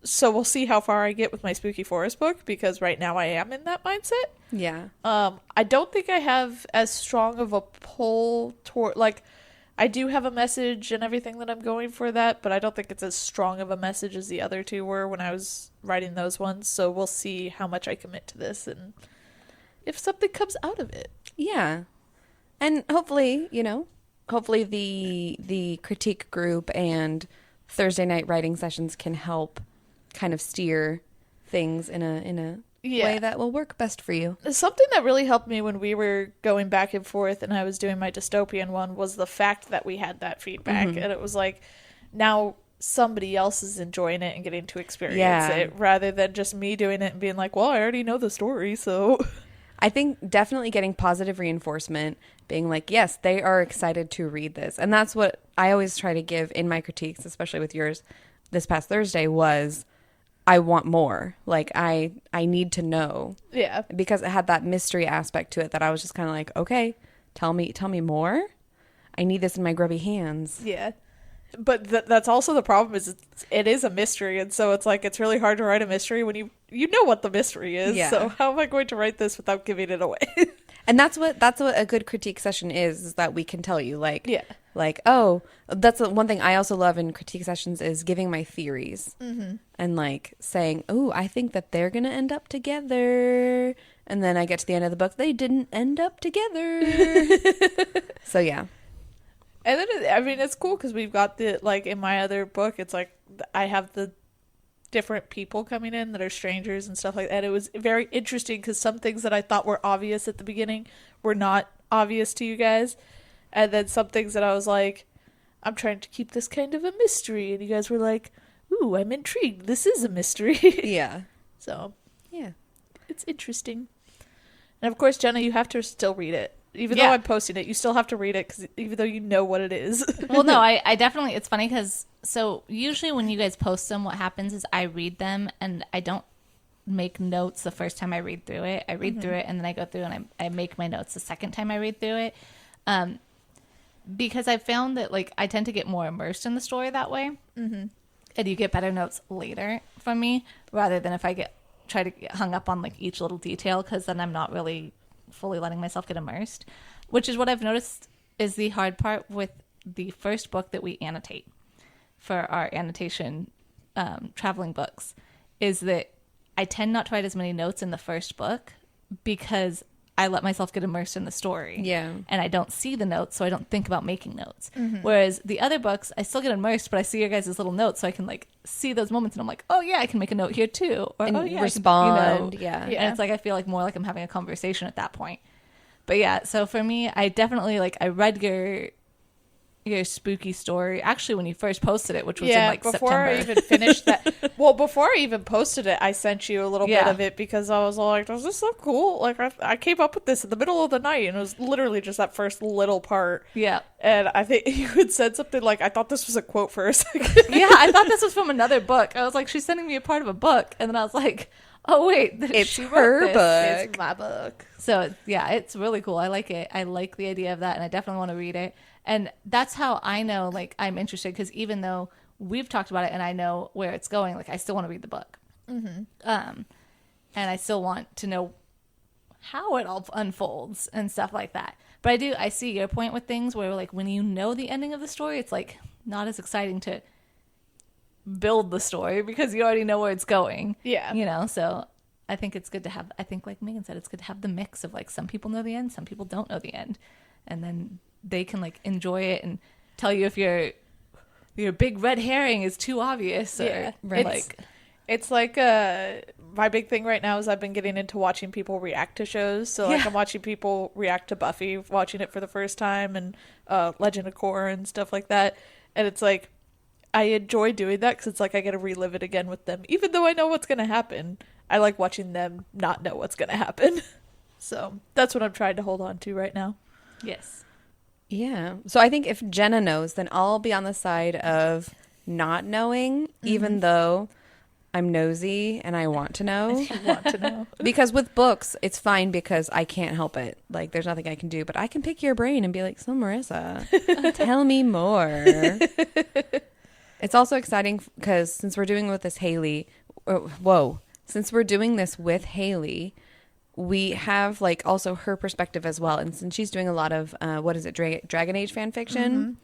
So we'll see how far I get with my Spooky Forest book because right now I am in that mindset. Yeah. I don't think I have as strong of a pull toward I do have a message and everything that I'm going for that, but I don't think it's as strong of a message as the other 2 were when I was writing those ones. So we'll see how much I commit to this and if something comes out of it. Yeah. And hopefully, hopefully the critique group and Thursday night writing sessions can help kind of steer things in a way that will work best for you. Something that really helped me when we were going back and forth and I was doing my dystopian one was the fact that we had that feedback. And it was like, now somebody else is enjoying it and getting to experience it rather than just me doing it and being like, well, I already know the story, so... I think definitely getting positive reinforcement, being like, yes, they are excited to read this. And that's what I always try to give in my critiques, especially with yours this past Thursday, was I want more. Like, I need to know. Yeah. Because it had that mystery aspect to it that I was just kind of like, okay, tell me more. I need this in my grubby hands. Yeah. But that's also the problem is it is a mystery. And so it's like, it's really hard to write a mystery when you know what the mystery is. Yeah. So how am I going to write this without giving it away? And that's what a good critique session is that we can tell you, like, yeah. Like, oh, that's one thing I also love in critique sessions is giving my theories and like saying, oh, I think that they're going to end up together. And then I get to the end of the book, they didn't end up together. So, yeah. And then, it's cool because we've got like, in my other book, it's like, I have the different people coming in that are strangers and stuff like that. It was very interesting because some things that I thought were obvious at the beginning were not obvious to you guys. And then some things that I was like, I'm trying to keep this kind of a mystery. And you guys were like, ooh, I'm intrigued. This is a mystery. Yeah. So, yeah. It's interesting. And of course, Jenna, you have to still read it. Even though I'm posting it, you still have to read it because even though you know what it is. Well, no, I definitely, it's funny because, so usually when you guys post them, what happens is I read them and I don't make notes the first time I read through it. I read through it and then I go through and I make my notes the second time I read through it. Because I found that like I tend to get more immersed in the story that way. And you get better notes later from me rather than if I try to get hung up on like each little detail because then I'm not really fully letting myself get immersed, which is what I've noticed is the hard part with the first book that we annotate for our annotation traveling books is that I tend not to write as many notes in the first book because I let myself get immersed in the story. Yeah. And I don't see the notes, so I don't think about making notes. Whereas the other books, I still get immersed, but I see your guys' little notes, so I can like see those moments, and I'm like, oh yeah, I can make a note here too, or and oh yeah, respond. I can, Yeah. And it's like I feel like more like I'm having a conversation at that point. But yeah, so for me, I definitely like I read your spooky story actually when you first posted it, which was in like before September. I even finished that. Well, before I even posted it, I sent you a little bit of it because I was like, does this look cool? Like I came up with this in the middle of the night and it was literally just that first little part. Yeah. And I think you had said something like, I thought this was a quote for a second. Yeah, I thought this was from another book. I was like, she's sending me a part of a book, and then I was like, oh wait, It's she wrote her this. book. It's my book. So yeah, it's really cool. I like it. I like the idea of that, and I definitely want to read it. And that's how I know like I'm interested because even though we've talked about it and I know where it's going, like I still want to read the book. And I still want to know how it all unfolds and stuff like that. But I see your point with things where like when you know the ending of the story, it's like not as exciting to build the story because you already know where it's going. Yeah. So I think it's good to have, I think like Megan said, it's good to have the mix of like some people know the end, some people don't know the end. And then they can like enjoy it and tell you if your big red herring is too obvious. Or, Right. It's like my big thing right now is I've been getting into watching people react to shows. So like I'm watching people react to Buffy, watching it for the first time, and Legend of Korra and stuff like that. And it's like I enjoy doing that because it's like I get to relive it again with them, even though I know what's going to happen. I like watching them not know what's going to happen. So that's what I'm trying to hold on to right now. Yes. Yeah. So I think if Jenna knows, then I'll be on the side of not knowing, even though I'm nosy and I want to know. You want to know. Because with books, it's fine because I can't help it. Like, there's nothing I can do. But I can pick your brain and be like, so Marissa, tell me more. It's also exciting because since we're doing with this Haley, since we're doing this with Haley, we have like also her perspective as well. And since she's doing a lot of, Dragon Age fan fiction,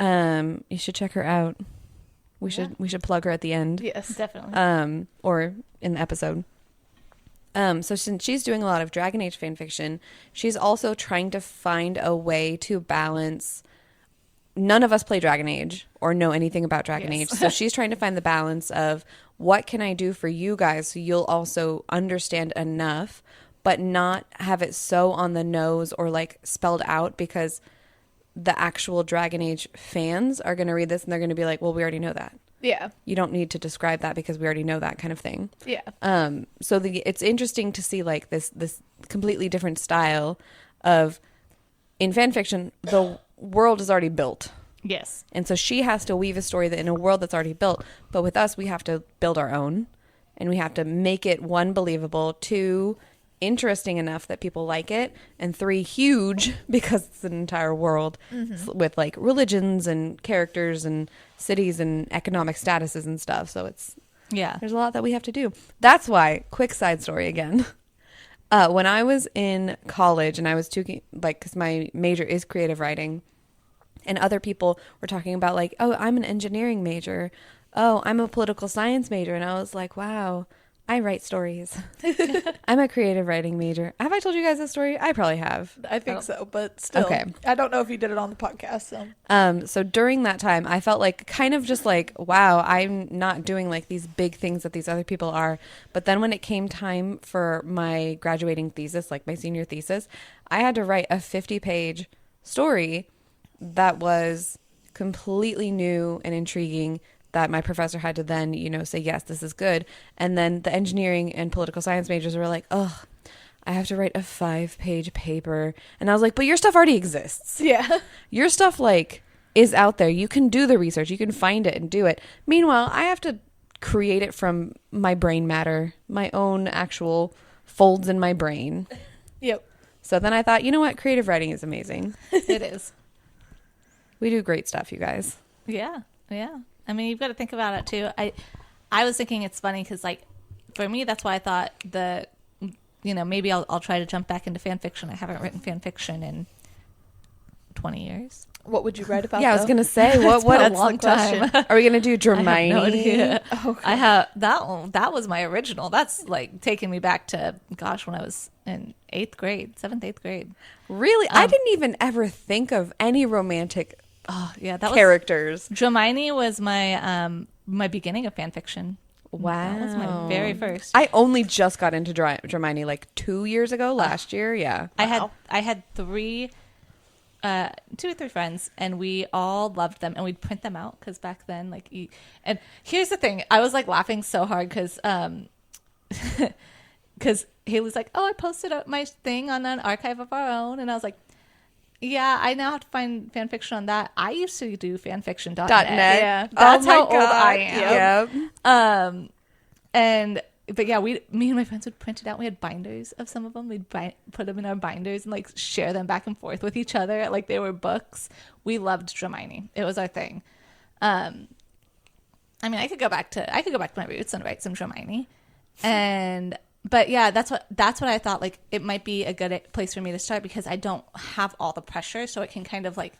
you should check her out. We should plug her at the end. Yes, definitely. Or in the episode. So since she's doing a lot of Dragon Age fan fiction, she's also trying to find a way to balance. None of us play Dragon Age or know anything about Dragon Age. So she's trying to find the balance of what can I do for you guys so you'll also understand enough, but not have it so on the nose or like spelled out, because the actual Dragon Age fans are going to read this and they're going to be like, well, we already know that. Yeah. You don't need to describe that because we already know that kind of thing. Yeah. So it's interesting to see like this completely different style of, in fan fiction, the world is already built. Yes. And so she has to weave a story that in a world that's already built. But with us, we have to build our own, and we have to make it, 1, believable, 2, interesting enough that people like it, and 3, huge because it's an entire world with like religions and characters and cities and economic statuses and stuff. So there's a lot that we have to do. That's why, quick side story again. When I was in college and I was taking, like, because my major is creative writing, and other people were talking about like, oh, I'm an engineering major. Oh, I'm a political science major. And I was like, wow, I write stories. I'm a creative writing major. Have I told you guys this story? I probably have. I think so, but still. Okay. I don't know if you did it on the podcast. So. So during that time, I felt like kind of just like, wow, I'm not doing like these big things that these other people are. But then when it came time for my graduating thesis, like my senior thesis, I had to write a 50-page story that was completely new and intriguing, that my professor had to then, say, yes, this is good. And then the engineering and political science majors were like, oh, I have to write a 5-page paper. And I was like, but your stuff already exists. Yeah. Your stuff like is out there. You can do the research. You can find it and do it. Meanwhile, I have to create it from my brain matter, my own actual folds in my brain. Yep. So then I thought, you know what? Creative writing is amazing. It is. We do great stuff, you guys. Yeah. Yeah. I mean, you've got to think about it too. I was thinking it's funny because, like, for me, that's why I thought maybe I'll try to jump back into fan fiction. I haven't written fan fiction in 20 years. What would you write about? Yeah, I was gonna say what a long time. Are we gonna do Hermione? I have no idea. Okay. I have that one. That was my original. That's like taking me back to when I was in 8th grade, 7th, 8th grade. Really, I didn't even ever think of any romantic that characters. Hermione was my my beginning of fan fiction. Wow, that was my very first. I only just got into Hermione like 2 years ago, last year. Yeah, I had 2 or 3 friends, and we all loved them, and we'd print them out because back then, and here's the thing, I was like laughing so hard because Haley's like, oh, I posted up my thing on an archive of our own, and I was like, yeah, I now have to find fan fiction on that. I used to do fanfiction.net. Yeah, that's how old I am. Yep. But yeah, me and my friends would print it out. We had binders of some of them. We'd put them in our binders and like share them back and forth with each other like they were books. We loved Hermione. It was our thing. I mean, I could go back to my roots and write some Hermione. But yeah, that's what I thought. Like, it might be a good place for me to start because I don't have all the pressure, so it can kind of like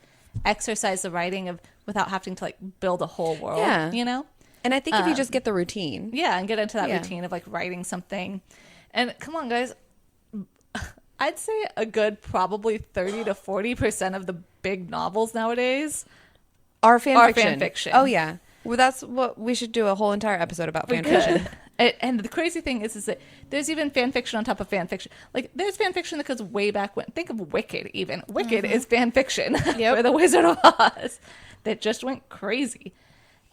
exercise the writing without having to like build a whole world. Yeah. And I think if you just get the routine. Yeah, and get into that routine of like writing something. And come on, guys. I'd say a good probably 30 to 40% of the big novels nowadays are fan fiction. Oh, yeah. Well, that's what we should do a whole entire episode about fan fiction. And the crazy thing is that there's even fan fiction on top of fan fiction. Like, there's fan fiction that goes way back when. Think of Wicked, even. Wicked is fan fiction for the Wizard of Oz. That just went crazy.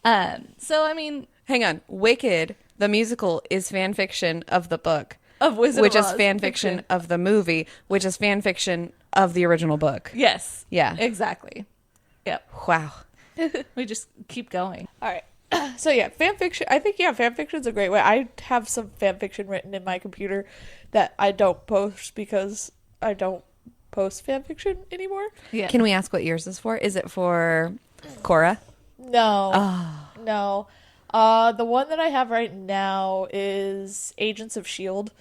So, I mean... Hang on. Wicked, the musical, is fan fiction of the book. Of Wizard which of is Oz. fan fiction of the movie, which is fan fiction of the original book. Yes. Yeah. Exactly. Yep. Wow. We just keep going. All right. So yeah, fan fiction. I think fan fiction's a great way. I have some fan fiction written in my computer that I don't post because I don't post fan fiction anymore. Yeah. Can we ask what yours is for? Is it for Cora? No. Oh. No. The one that I have right now is Agents of S.H.I.E.L.D.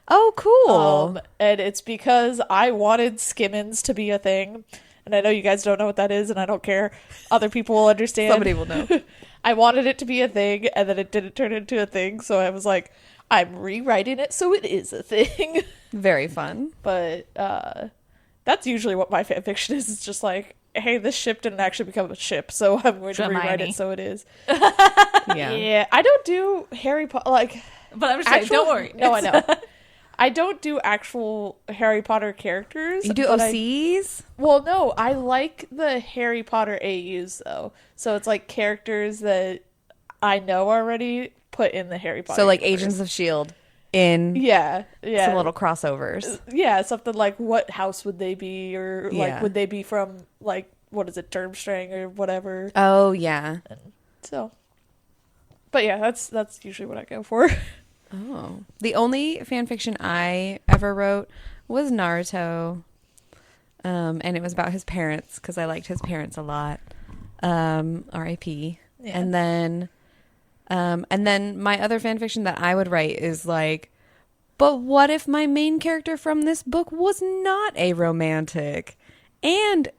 Oh, cool. And it's because I wanted Skimmins to be a thing. And I know you guys don't know what that is, and I don't care. Other people will understand. Somebody will know. I wanted it to be a thing, and then it didn't turn into a thing. So I was like, I'm rewriting it so it is a thing. Very fun. But that's usually what my fanfiction is. It's just like, hey, this ship didn't actually become a ship, so I'm going to rewrite it so it is. Yeah. I don't do Harry Potter, like... But I'm just saying, don't worry. No, I know. I don't do actual Harry Potter characters. You do OCs? Well, no, I like the Harry Potter AUs, though. So it's like characters that I know already put in the Harry Potter So like universe. Agents of S.H.I.E.L.D. in some little crossovers. Yeah, something like what house would they be? Or like would they be from like, what is it, Durmstrang or whatever? Oh, yeah. So, but yeah, that's usually what I go for. Oh. The only fan fiction I ever wrote was Naruto. And it was about his parents because I liked his parents a lot. R.I.P. Yeah. And then my other fan fiction that I would write is like, but what if my main character from this book was not a romantic? And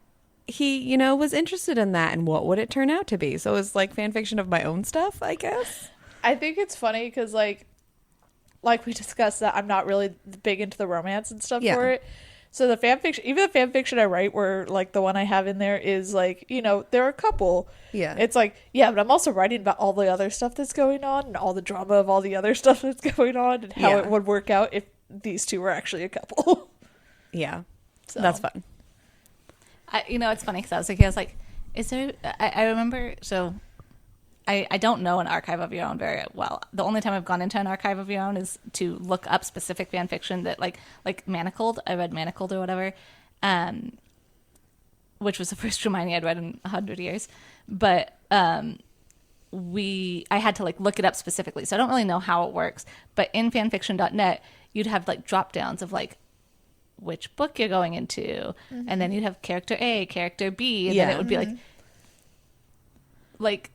he, was interested in that, and what would it turn out to be? So it's like fan fiction of my own stuff, I guess. I think it's funny because like we discussed that I'm not really big into the romance and stuff for it. So the fan fiction, even the fan fiction I write, where like the one I have in there is like, there are a couple. Yeah. It's like, yeah, but I'm also writing about all the other stuff that's going on and all the drama of all the other stuff that's going on and how it would work out if these two were actually a couple. Yeah. So that's fun. It's funny because I was like, is there, I remember, so I don't know an archive of your own very well. The only time I've gone into an archive of your own is to look up specific fan fiction that like Manacled. I read Manacled or whatever, which was the first Hermione I'd read in 100 years. But I had to like look it up specifically, so I don't really know how it works. But in fanfiction.net, you'd have like drop downs of like which book you're going into, and then you'd have character A, character B, and then it would be like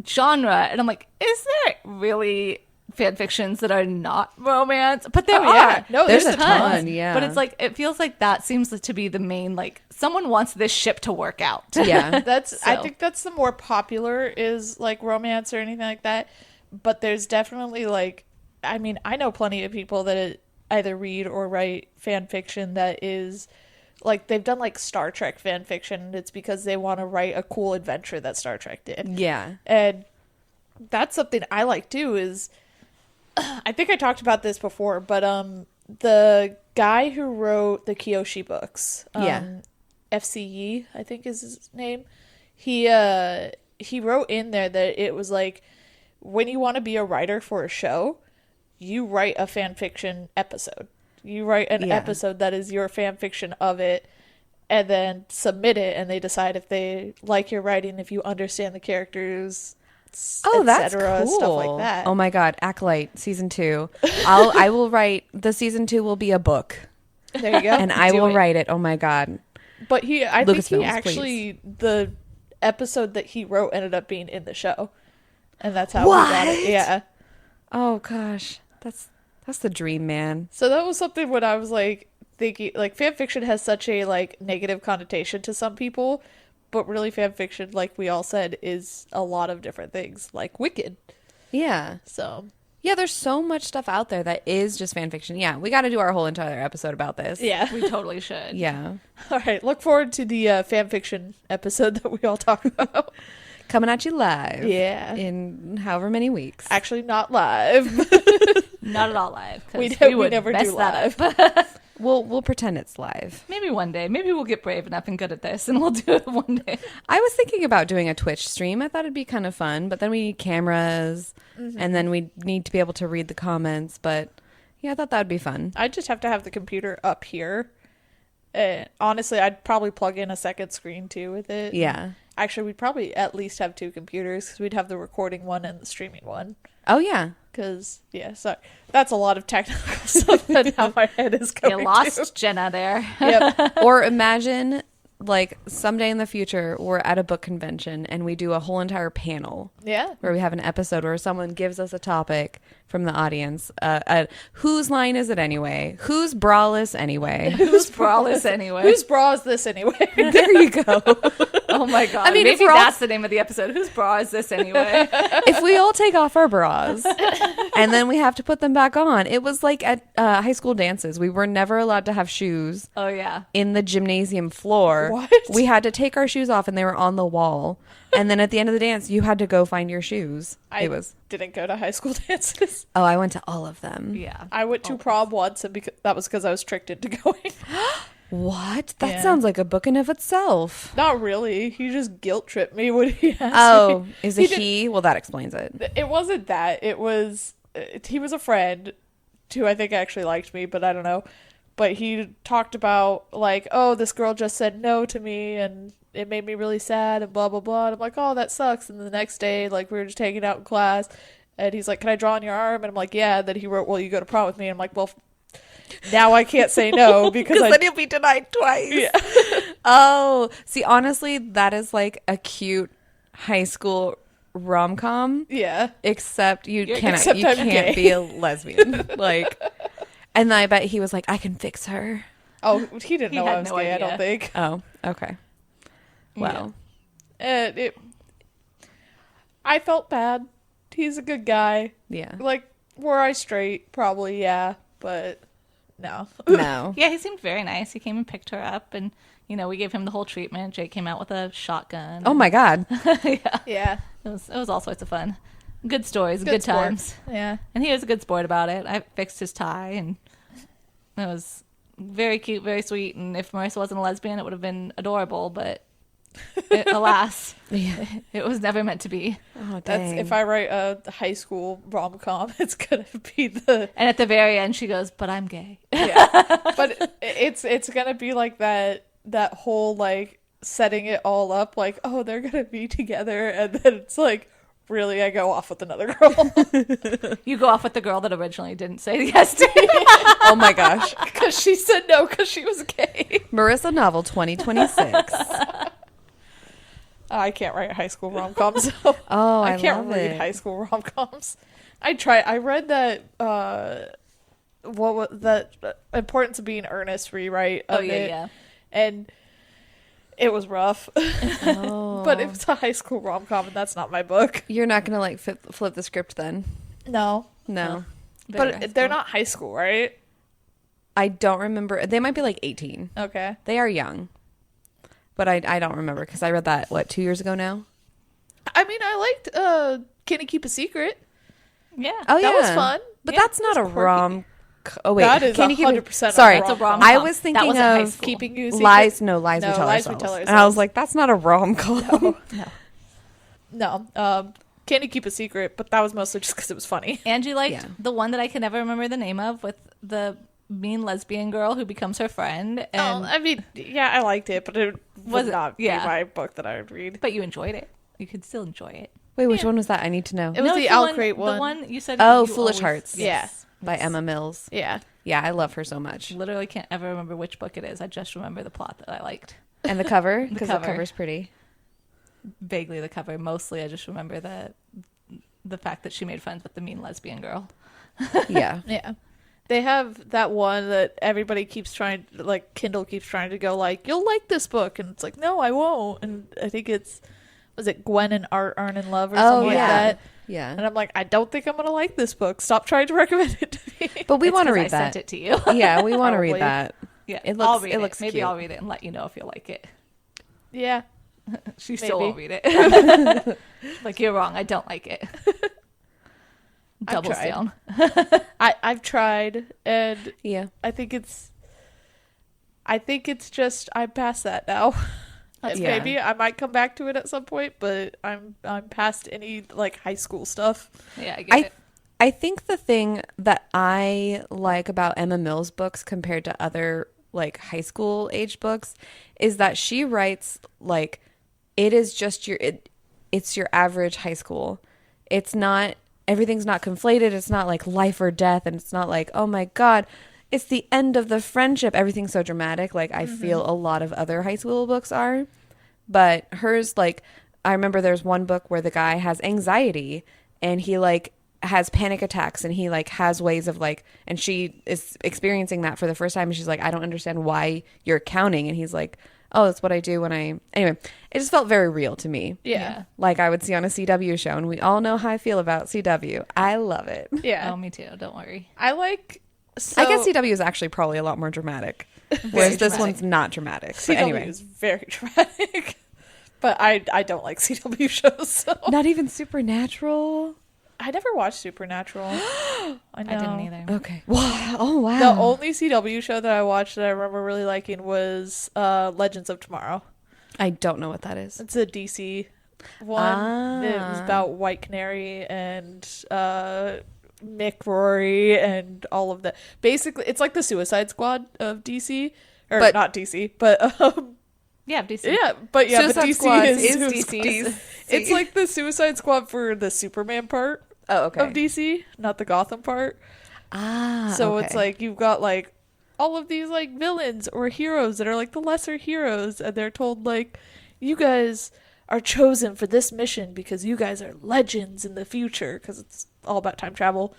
genre, and I'm like, is there really fan fictions that are not romance? But there are. Yeah. No, there's a ton. Yeah, but it's like it feels like that seems to be the main, like someone wants this ship to work out. Yeah. I think that's the more popular is like romance or anything like that. But there's definitely like, I mean, I know plenty of people that either read or write fan fiction that is like, they've done like Star Trek fan fiction, and it's because they want to write a cool adventure that Star Trek did. Yeah. And that's something I like too, is I think I talked about this before, but the guy who wrote the Kyoshi books, FCE, I think is his name, he wrote in there that it was like, when you want to be a writer for a show, you write a fan fiction episode. You write an episode that is your fan fiction of it, and then submit it, and they decide if they like your writing, if you understand the characters, that's cool. Stuff like that. Oh my god, Acolyte season 2. I will write, the season 2 will be a book. There you go. And I will write it. Oh my god. But I think he actually, the episode that he wrote ended up being in the show, and that's how we got it. Yeah. Oh gosh, that's the dream, man. So that was something when I was like thinking, like, fan fiction has such a like negative connotation to some people, but really fan fiction, like we all said, is a lot of different things, like Wicked. Yeah. So yeah, there's so much stuff out there that is just fan fiction. Yeah, we got to do our whole entire episode about this. Yeah, we totally should. Yeah. All right, look forward to the fan fiction episode that we all talk about. Coming at you live. Yeah. In however many weeks. Actually, not live. Not at all live. We never do live. We'll pretend it's live. Maybe one day. Maybe we'll get brave enough and good at this, and we'll do it one day. I was thinking about doing a Twitch stream. I thought it'd be kind of fun, but then we need cameras, and then we need to be able to read the comments. But yeah, I thought that would be fun. I just have to have the computer up here. Honestly, I'd probably plug in a second screen too with it. Yeah. Actually, we'd probably at least have 2 computers, because we'd have the recording one and the streaming one. Oh, yeah. Because, so that's a lot of technical stuff and how my head is going. You lost Jenna there. Yep. Or imagine, like, someday in the future, we're at a book convention and we do a whole entire panel. Yeah. Where we have an episode where someone gives us a topic from the audience. Whose line is it anyway? Who's braless anyway? Who's braless anyway? Whose bra is this anyway? There you go. Oh my god. I mean, if maybe we're all- that's the name of the episode. Whose bra is this anyway? If we all take off our bras and then we have to put them back on, it was like at high school dances. We were never allowed to have shoes Oh yeah. in the gymnasium floor. What? We had to take our shoes off and they were on the wall. And then at the end of the dance, you had to go find your shoes. I didn't go to high school dances. Oh, I went to all of them. Yeah. I went to prom once, and that was because I was tricked into going. What? That Yeah. sounds like a book in of itself. Not really. He just guilt tripped me when he asked Oh, me. is it didn't- he? Well, that explains it. It wasn't that. It was he was a friend who I think actually liked me, but I don't know. But he talked about like, oh, this girl just said no to me, and it made me really sad, and blah blah blah. And I'm like, oh, that sucks. And the next day, like we were just hanging out in class, and he's like, can I draw on your arm? And I'm like, yeah. And then he wrote, well, you go to prom with me. And I'm like, well, now I can't say no because then you'll be denied twice. Yeah. Oh, see, honestly, that is like a cute high school rom-com, yeah. except you Except cannot, you I'm can't gay. be a lesbian. Like, and then I bet he was like, I can fix her. Oh, he didn't He know had I was no gay. I idea. don't think. Oh, okay. Well, And I felt bad. He's a good guy. yeah. Like, were I straight? Probably, yeah. But no. No. Yeah, he seemed very nice. He came and picked her up, and we gave him the whole treatment. Jake came out with a shotgun. Oh my God. Yeah, Yeah. it was all sorts of fun. Good stories, good sport. times. Yeah. And he was a good sport about it. I fixed his tie, and it was very cute, very sweet. And if Marissa wasn't a lesbian, it would have been adorable. But alas, Yeah. it was never meant to be. Oh, That's dang. if I write a high school rom com, it's gonna be the And at the very end, she goes, "But I'm gay." yeah. But it's gonna be like that whole like setting it all up like, oh, they're gonna be together, and then it's like, really, I go off with another girl You go off with the girl that originally didn't say yes to you. Oh my gosh. because she said no because she was gay. Marissa novel 2026. I can't write high school rom coms. So Oh, I can't love read it. high school rom coms. I read that what was that Importance of Being Earnest rewrite Oh of yeah, it, yeah. and it was rough. Oh. But it was a high school rom com, and that's not my book. You're not going to like flip the script then? No, No. Very but high they're school. not high school, right? I don't remember. They might be like 18. Okay. They are young. But I don't remember because I read that, 2 years ago now? I mean, I liked Can You Keep a Secret? Yeah. Oh, That yeah. was fun. But Yeah, that's not a it's quirky. rom. Oh, wait. That is Can you keep it- 100% a Sorry. That's a rom-com. rom-com. I was That thinking wasn't high of school. Keeping You a Secret. Lies we No, tell Lies We ourselves. Tell And I was Ourselves. like, that's not a rom-com. No. Can You Keep a Secret? But that was mostly just because it was funny. Angie liked Yeah. the one that I can never remember the name of with the mean lesbian girl who becomes her friend. And I mean, yeah, I liked it, but it Was would it- not yeah. be my book that I would read. but you enjoyed it. You could still enjoy it. Wait, which Yeah. one was that? I need to know. It was No, the it's Al Crate one. The one you said. Oh, you Foolish always- Hearts. Yes. By Emma Mills. Yeah. Yeah, I love her so much. Literally can't ever remember which book it is. I just remember the plot that I liked. And the cover? Because the cover. cover's pretty. Vaguely the cover. Mostly I just remember the fact that she made friends with the mean lesbian girl. Yeah. Yeah. They have that one that everybody keeps trying, like Kindle keeps trying to go like, you'll like this book. And it's like, no, I won't. And I think was it Gwen and Art Aren't in Love or something like that? Yeah. And I'm like, I don't think I'm going to like this book. Stop trying to recommend it to me. But we It's want to 'cause read I that. sent it to you. Yeah, we want to read Probably. that. Yeah, It I'll looks- read it it. looks Maybe cute. I'll read it and let you know if you like it. Yeah. She still Maybe. won't read it. Like, you're wrong. I don't like it. I've Doubles tried. down. I've tried, and Yeah. I think it's just I'm past that now. And Yeah. maybe I might come back to it at some point, but I'm past any like high school stuff. Yeah, I get it. I think the thing that I like about Emma Mills' books compared to other like high school age books is that she writes like it is just it's your average high school. It's not everything's not conflated. It's not like life or death, and it's not like, oh my God, it's the end of the friendship. Everything's so dramatic. Like I feel a lot of other high school books are, but hers, like, I remember there's one book where the guy has anxiety and he like has panic attacks and he like has ways of like, and she is experiencing that for the first time. And she's like, I don't understand why you're counting. And he's like, oh, that's what I do when I... Anyway, it just felt very real to me. Yeah. Like I would see on a CW show, and we all know how I feel about CW. I love it. Yeah. Oh, me too. Don't worry. I like... So, I guess CW is actually probably a lot more dramatic, whereas this dramatic. one's not dramatic. CW But anyway, is very dramatic. But I don't like CW shows, so... not even Supernatural. I never watched Supernatural. I know. I didn't either. Okay. Wow. Oh wow. The only CW show that I watched that I remember really liking was Legends of Tomorrow. I don't know what that is. It's a DC one. It was about White Canary and Mick Rory and all of that. Basically, it's like the Suicide Squad of DC. Or But- not DC, but... Yeah, DC. yeah, but Suicide DC Squad is DC's. It's like the Suicide Squad for the Superman part Oh, okay. of DC, not the Gotham part. So okay. it's like you've got like all of these like villains or heroes that are like the lesser heroes, and they're told like, you guys are chosen for this mission because you guys are legends in the future, because it's all about time travel.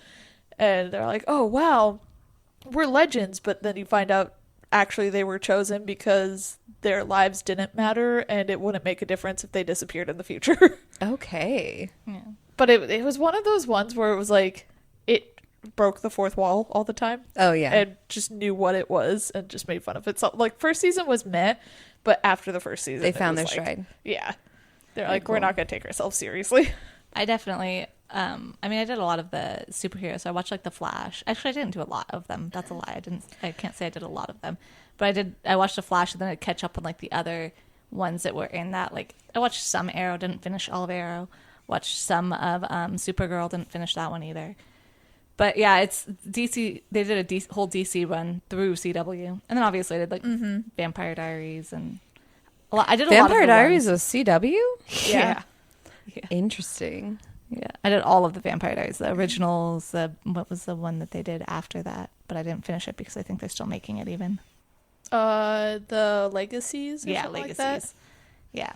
And they're like, oh wow, we're legends, but then you find out actually they were chosen because their lives didn't matter and it wouldn't make a difference if they disappeared in the future. Okay. Yeah. But it was one of those ones where it was like it broke the fourth wall all the time. Oh yeah. And just knew what it was and just made fun of it. So like first season was meh, but after the first season They it found their was like, stride. Yeah. They're Very like, we're cool. not gonna take ourselves seriously. I definitely, I mean, I did a lot of the superheroes. So I watched like The Flash. Actually, I didn't do a lot of them. That's a lie. I can't say I did a lot of them, but I watched The Flash and then I'd catch up on like the other ones that were in that. Like I watched some Arrow, didn't finish all of Arrow. Watched some of Supergirl, didn't finish that one either. But yeah, it's DC. They did a whole DC run through CW, and then obviously I did like Vampire Diaries and a lot. I did a lot of Vampire the Diaries ones. was CW. Yeah. Interesting. Yeah, I did all of the Vampire Diaries, the originals. What was the one that they did after that? But I didn't finish it because I think they're still making it even. The Legacies or Yeah, something Legacies. like that. Yeah.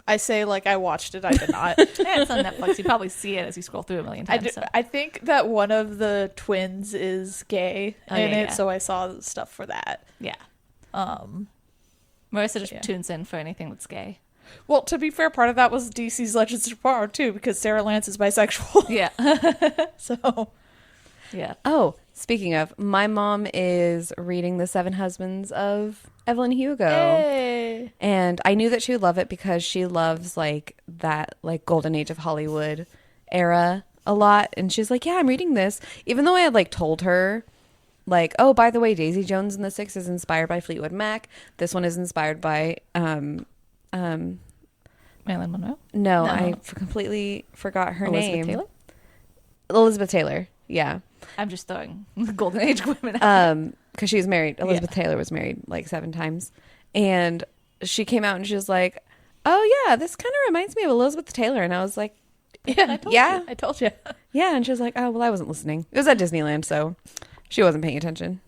I say like I watched it, I did not. Yeah, it's on Netflix. You probably see it as you scroll through a million times. So. I think that one of the twins is gay Oh, in yeah, it, yeah. so I saw stuff for that. Yeah. Um, Marissa just Yeah. tunes in for anything that's gay. well, to be fair, part of that was DC's Legends of Tomorrow too, because Sarah Lance is bisexual. Yeah. So Yeah. Oh, speaking of, my mom is reading The Seven Husbands of Evelyn Hugo. hey. And I knew that she would love it because she loves like that like golden age of Hollywood era a lot. And she's like, yeah, I'm reading this. Even though I had like told her like, oh, by the way, Daisy Jones and the Six is inspired by Fleetwood Mac. This one is inspired by Marilyn Monroe? no, No. I completely forgot her Elizabeth name. Taylor? Elizabeth Taylor. Yeah. I'm just throwing golden age women out. Because she was married. Elizabeth Taylor was married like 7 times. And she came out and she was like, oh yeah, this kind of reminds me of Elizabeth Taylor. And I was like, Yeah, yeah. I told you. Yeah. And she was like, oh, well, I wasn't listening. It was at Disneyland, so she wasn't paying attention.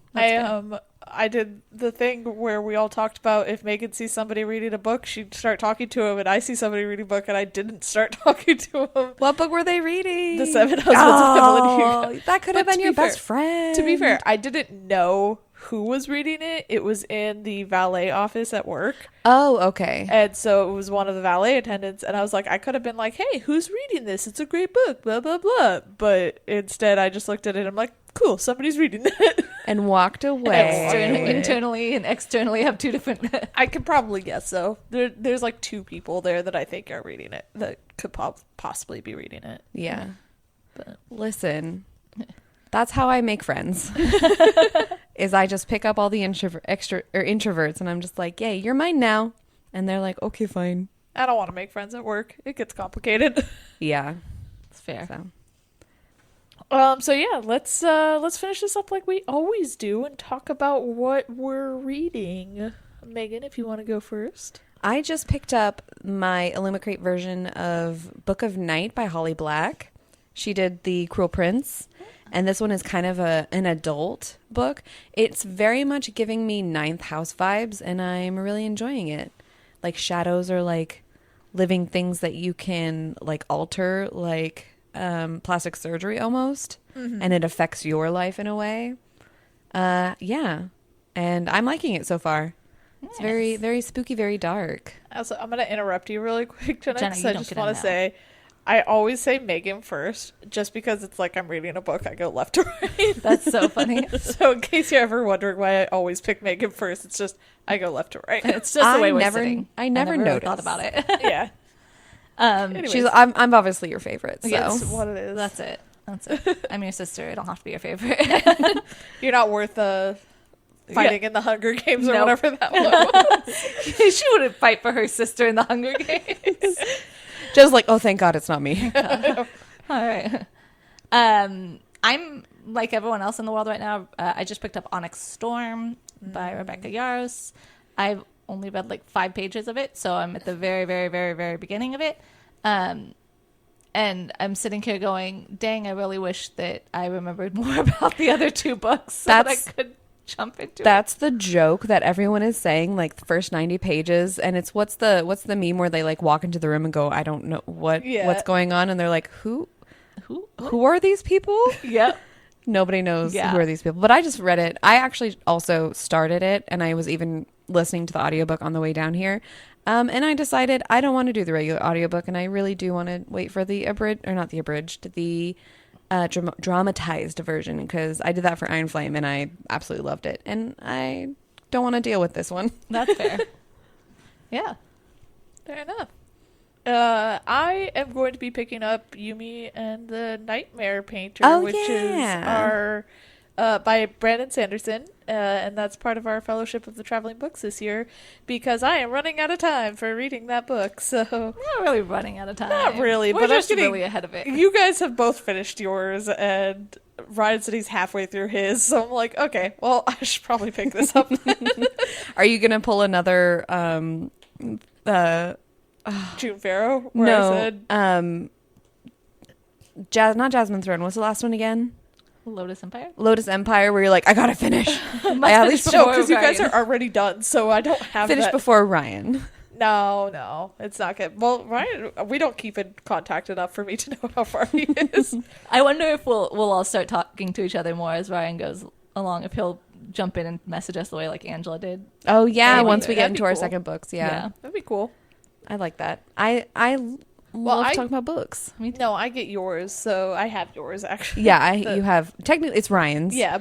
I did the thing where we all talked about if Megan sees somebody reading a book, she'd start talking to him, and I see somebody reading a book, and I didn't start talking to him. What book were they reading? The Seven Husbands of Evelyn Hugo. That could have But been to your be fair- best friend. To be fair, I didn't know who was reading it. It was in the valet office at work. Oh, okay. And so it was one of the valet attendants. And I was like, I could have been like, hey, who's reading this? It's a great book, blah, blah, blah. But instead, I just looked at it and I'm like, cool, somebody's reading it. And walked away. Internally and externally have two different. I could probably guess so. There's like 2 people there that I think are reading it, that could possibly be reading it. Yeah. But Listen, that's how I make friends. Is I just pick up all the introverts and I'm just like, yay, you're mine now. And they're like, okay, fine. I don't want to make friends at work. It gets complicated. Yeah. It's fair. So yeah, let's finish this up like we always do and talk about what we're reading. Megan, if you want to go first. I just picked up my Illumicrate version of Book of Night by Holly Black. She did The Cruel Prince, and this one is kind of an adult book. It's very much giving me Ninth House vibes, and I'm really enjoying it. Like shadows are like living things that you can like alter, like plastic surgery almost, and it affects your life in a way. Yeah, and I'm liking it so far. It's very, very spooky, very dark. Also, I'm going to interrupt you really quick, Jenna, Jenna, because you I don't just get in want now. to say, I always say Megan first, just because it's like I'm reading a book, I go left to right. That's so funny. So in case you're ever wondering why I always pick Megan first, it's just I go left to right. It's just the way we're sitting. I never really noticed. thought about it. Yeah. Anyways, I'm obviously your favorite. So that's what it is. That's it. I'm your sister. I don't have to be your favorite. You're not worth fighting in the Hunger Games or Nope. whatever that was. She wouldn't fight for her sister in the Hunger Games. just like, oh, thank God it's not me. All right. I'm like everyone else in the world right now. I just picked up Onyx Storm by Rebecca Yarros. I've only read like 5 pages of it, so I'm at the very, very, very, very beginning of it. And I'm sitting here going, dang, I really wish that I remembered more about the other 2 books so that I could jump into it. That's the joke that everyone is saying, like the first 90 pages, and it's what's the meme where they like walk into the room and go, I don't know what's going on, and they're like, who are these people? Yep. Nobody knows who are these people. But I just read it. I actually also started it, and I was even listening to the audiobook on the way down here. And I decided I don't want to do the regular audiobook, and I really do want to wait for the dramatized version, because I did that for Iron Flame and I absolutely loved it, and I don't want to deal with this one. That's fair. Yeah. Fair enough. I am going to be picking up Yumi and the Nightmare Painter, which is our by Brandon Sanderson, and that's part of our Fellowship of the Traveling Books this year, because I am running out of time for reading that book. So Not really running out of time. Not really, We're but just I'm getting really ahead of it. You guys have both finished yours, and Ryan said he's halfway through his, so I'm like, okay, well, I should probably pick this up. Are you gonna pull another June Farrow? Where no, I said, not Jasmine Throne. What's the last one again? Lotus Empire? Lotus Empire, where you're like, I gotta finish. I at least no, because you guys are already done, so I don't have finish that. before Ryan. No, it's not good. Well, Ryan, we don't keep in contact enough for me to know how far he is. I wonder if we'll all start talking to each other more as Ryan goes along, if he'll jump in and message us the way like Angela did. Oh yeah, Maybe. once we get That'd into be our cool. second books, yeah. That'd be cool. I like that. I love talking about books. No, I get yours, so I have yours actually. Yeah, you have technically it's Ryan's. Yeah,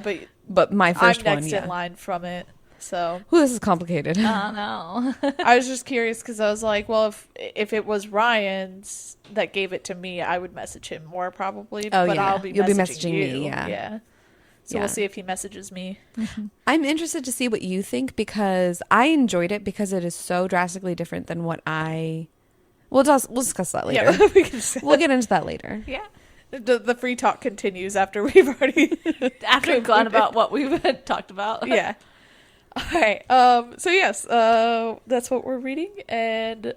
but my first I'm one. next Yeah. in line from it. So Ooh, this is complicated. No. I was just curious because I was like, well, if it was Ryan's that gave it to me, I would message him more probably. Oh, but yeah. I'll be You'll be messaging messaging you. me, yeah. Yeah. So Yeah. we'll see if he messages me. I'm interested to see what you think, because I enjoyed it because it is so drastically different than what I. We'll discuss that later. Yeah, we can say We'll get into that later. Yeah. the free talk continues after we've already After we've gone about what we've talked about. yeah. All right. So yes, that's what we're reading. And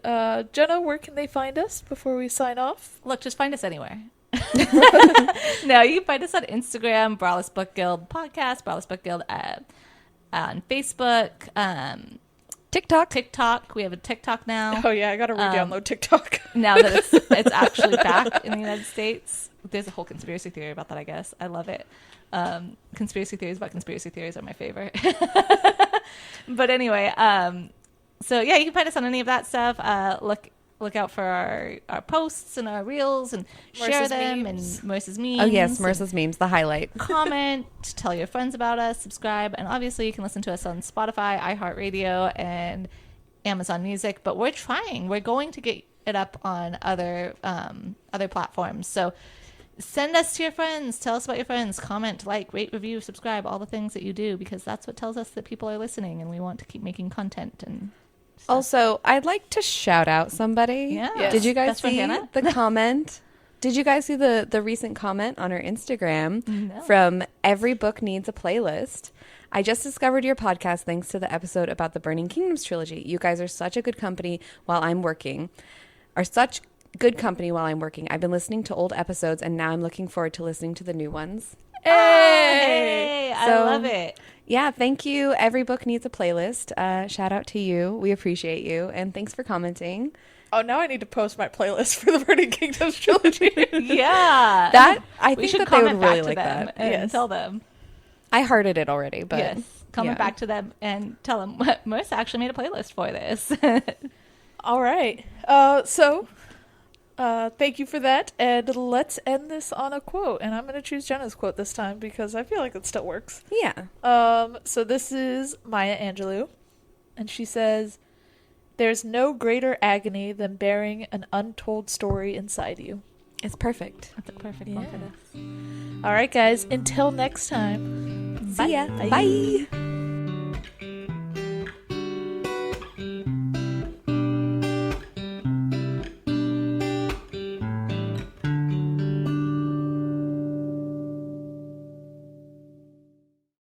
Jenna, where can they find us before we sign off? Look, just find us anywhere. No, you can find us on Instagram, Braless Book Guild Podcast, Braless Book Guild on Facebook, TikTok. We have a TikTok now. Oh yeah, I gotta re-download TikTok. Now that it's actually back in the United States. There's a whole conspiracy theory about that, I guess. I love it. Conspiracy theories about conspiracy theories are my favorite. But anyway, so yeah, you can find us on any of that stuff. Look out for our posts and our reels, and share Marissa's them memes. and Marissa's memes. Oh yes, and Marissa's memes, the highlight. comment, tell your friends about us, subscribe, and obviously you can listen to us on Spotify, iHeartRadio, and Amazon Music. But we're trying. We're going to get it up on other platforms. So send us to your friends. Tell us about your friends. Comment, like, rate, review, subscribe, all the things that you do, because that's what tells us that people are listening, and we want to keep making content. And stuff. Also, I'd like to shout out somebody. Yeah. Yes. Did you guys That's from see Hannah? the comment? Did you guys see the recent comment on our Instagram No. from Every Book Needs a Playlist? I just discovered your podcast thanks to the episode about the Burning Kingdoms trilogy. You guys are such a good company while I'm working. I've been listening to old episodes, and now I'm looking forward to listening to the new ones. Hey, I So- love it. Yeah, thank you. Every Book Needs a Playlist. Shout out to you. We appreciate you, and thanks for commenting. Oh, now I need to post my playlist for the Burning Kingdoms trilogy. Yeah. That I we think should that they would comment back really to like them that. and Yes. tell them. I hearted it already, but Yes. coming Yeah. back to them and tell them what Marissa actually made a playlist for this. All right. So thank you for that. And let's end this on a quote. And I'm going to choose Jenna's quote this time because I feel like it still works. Yeah. So this is Maya Angelou. And she says, "There's no greater agony than bearing an untold story inside you." It's perfect. That's a perfect one for this. All right, guys. Until next time. See ya. Bye. Bye.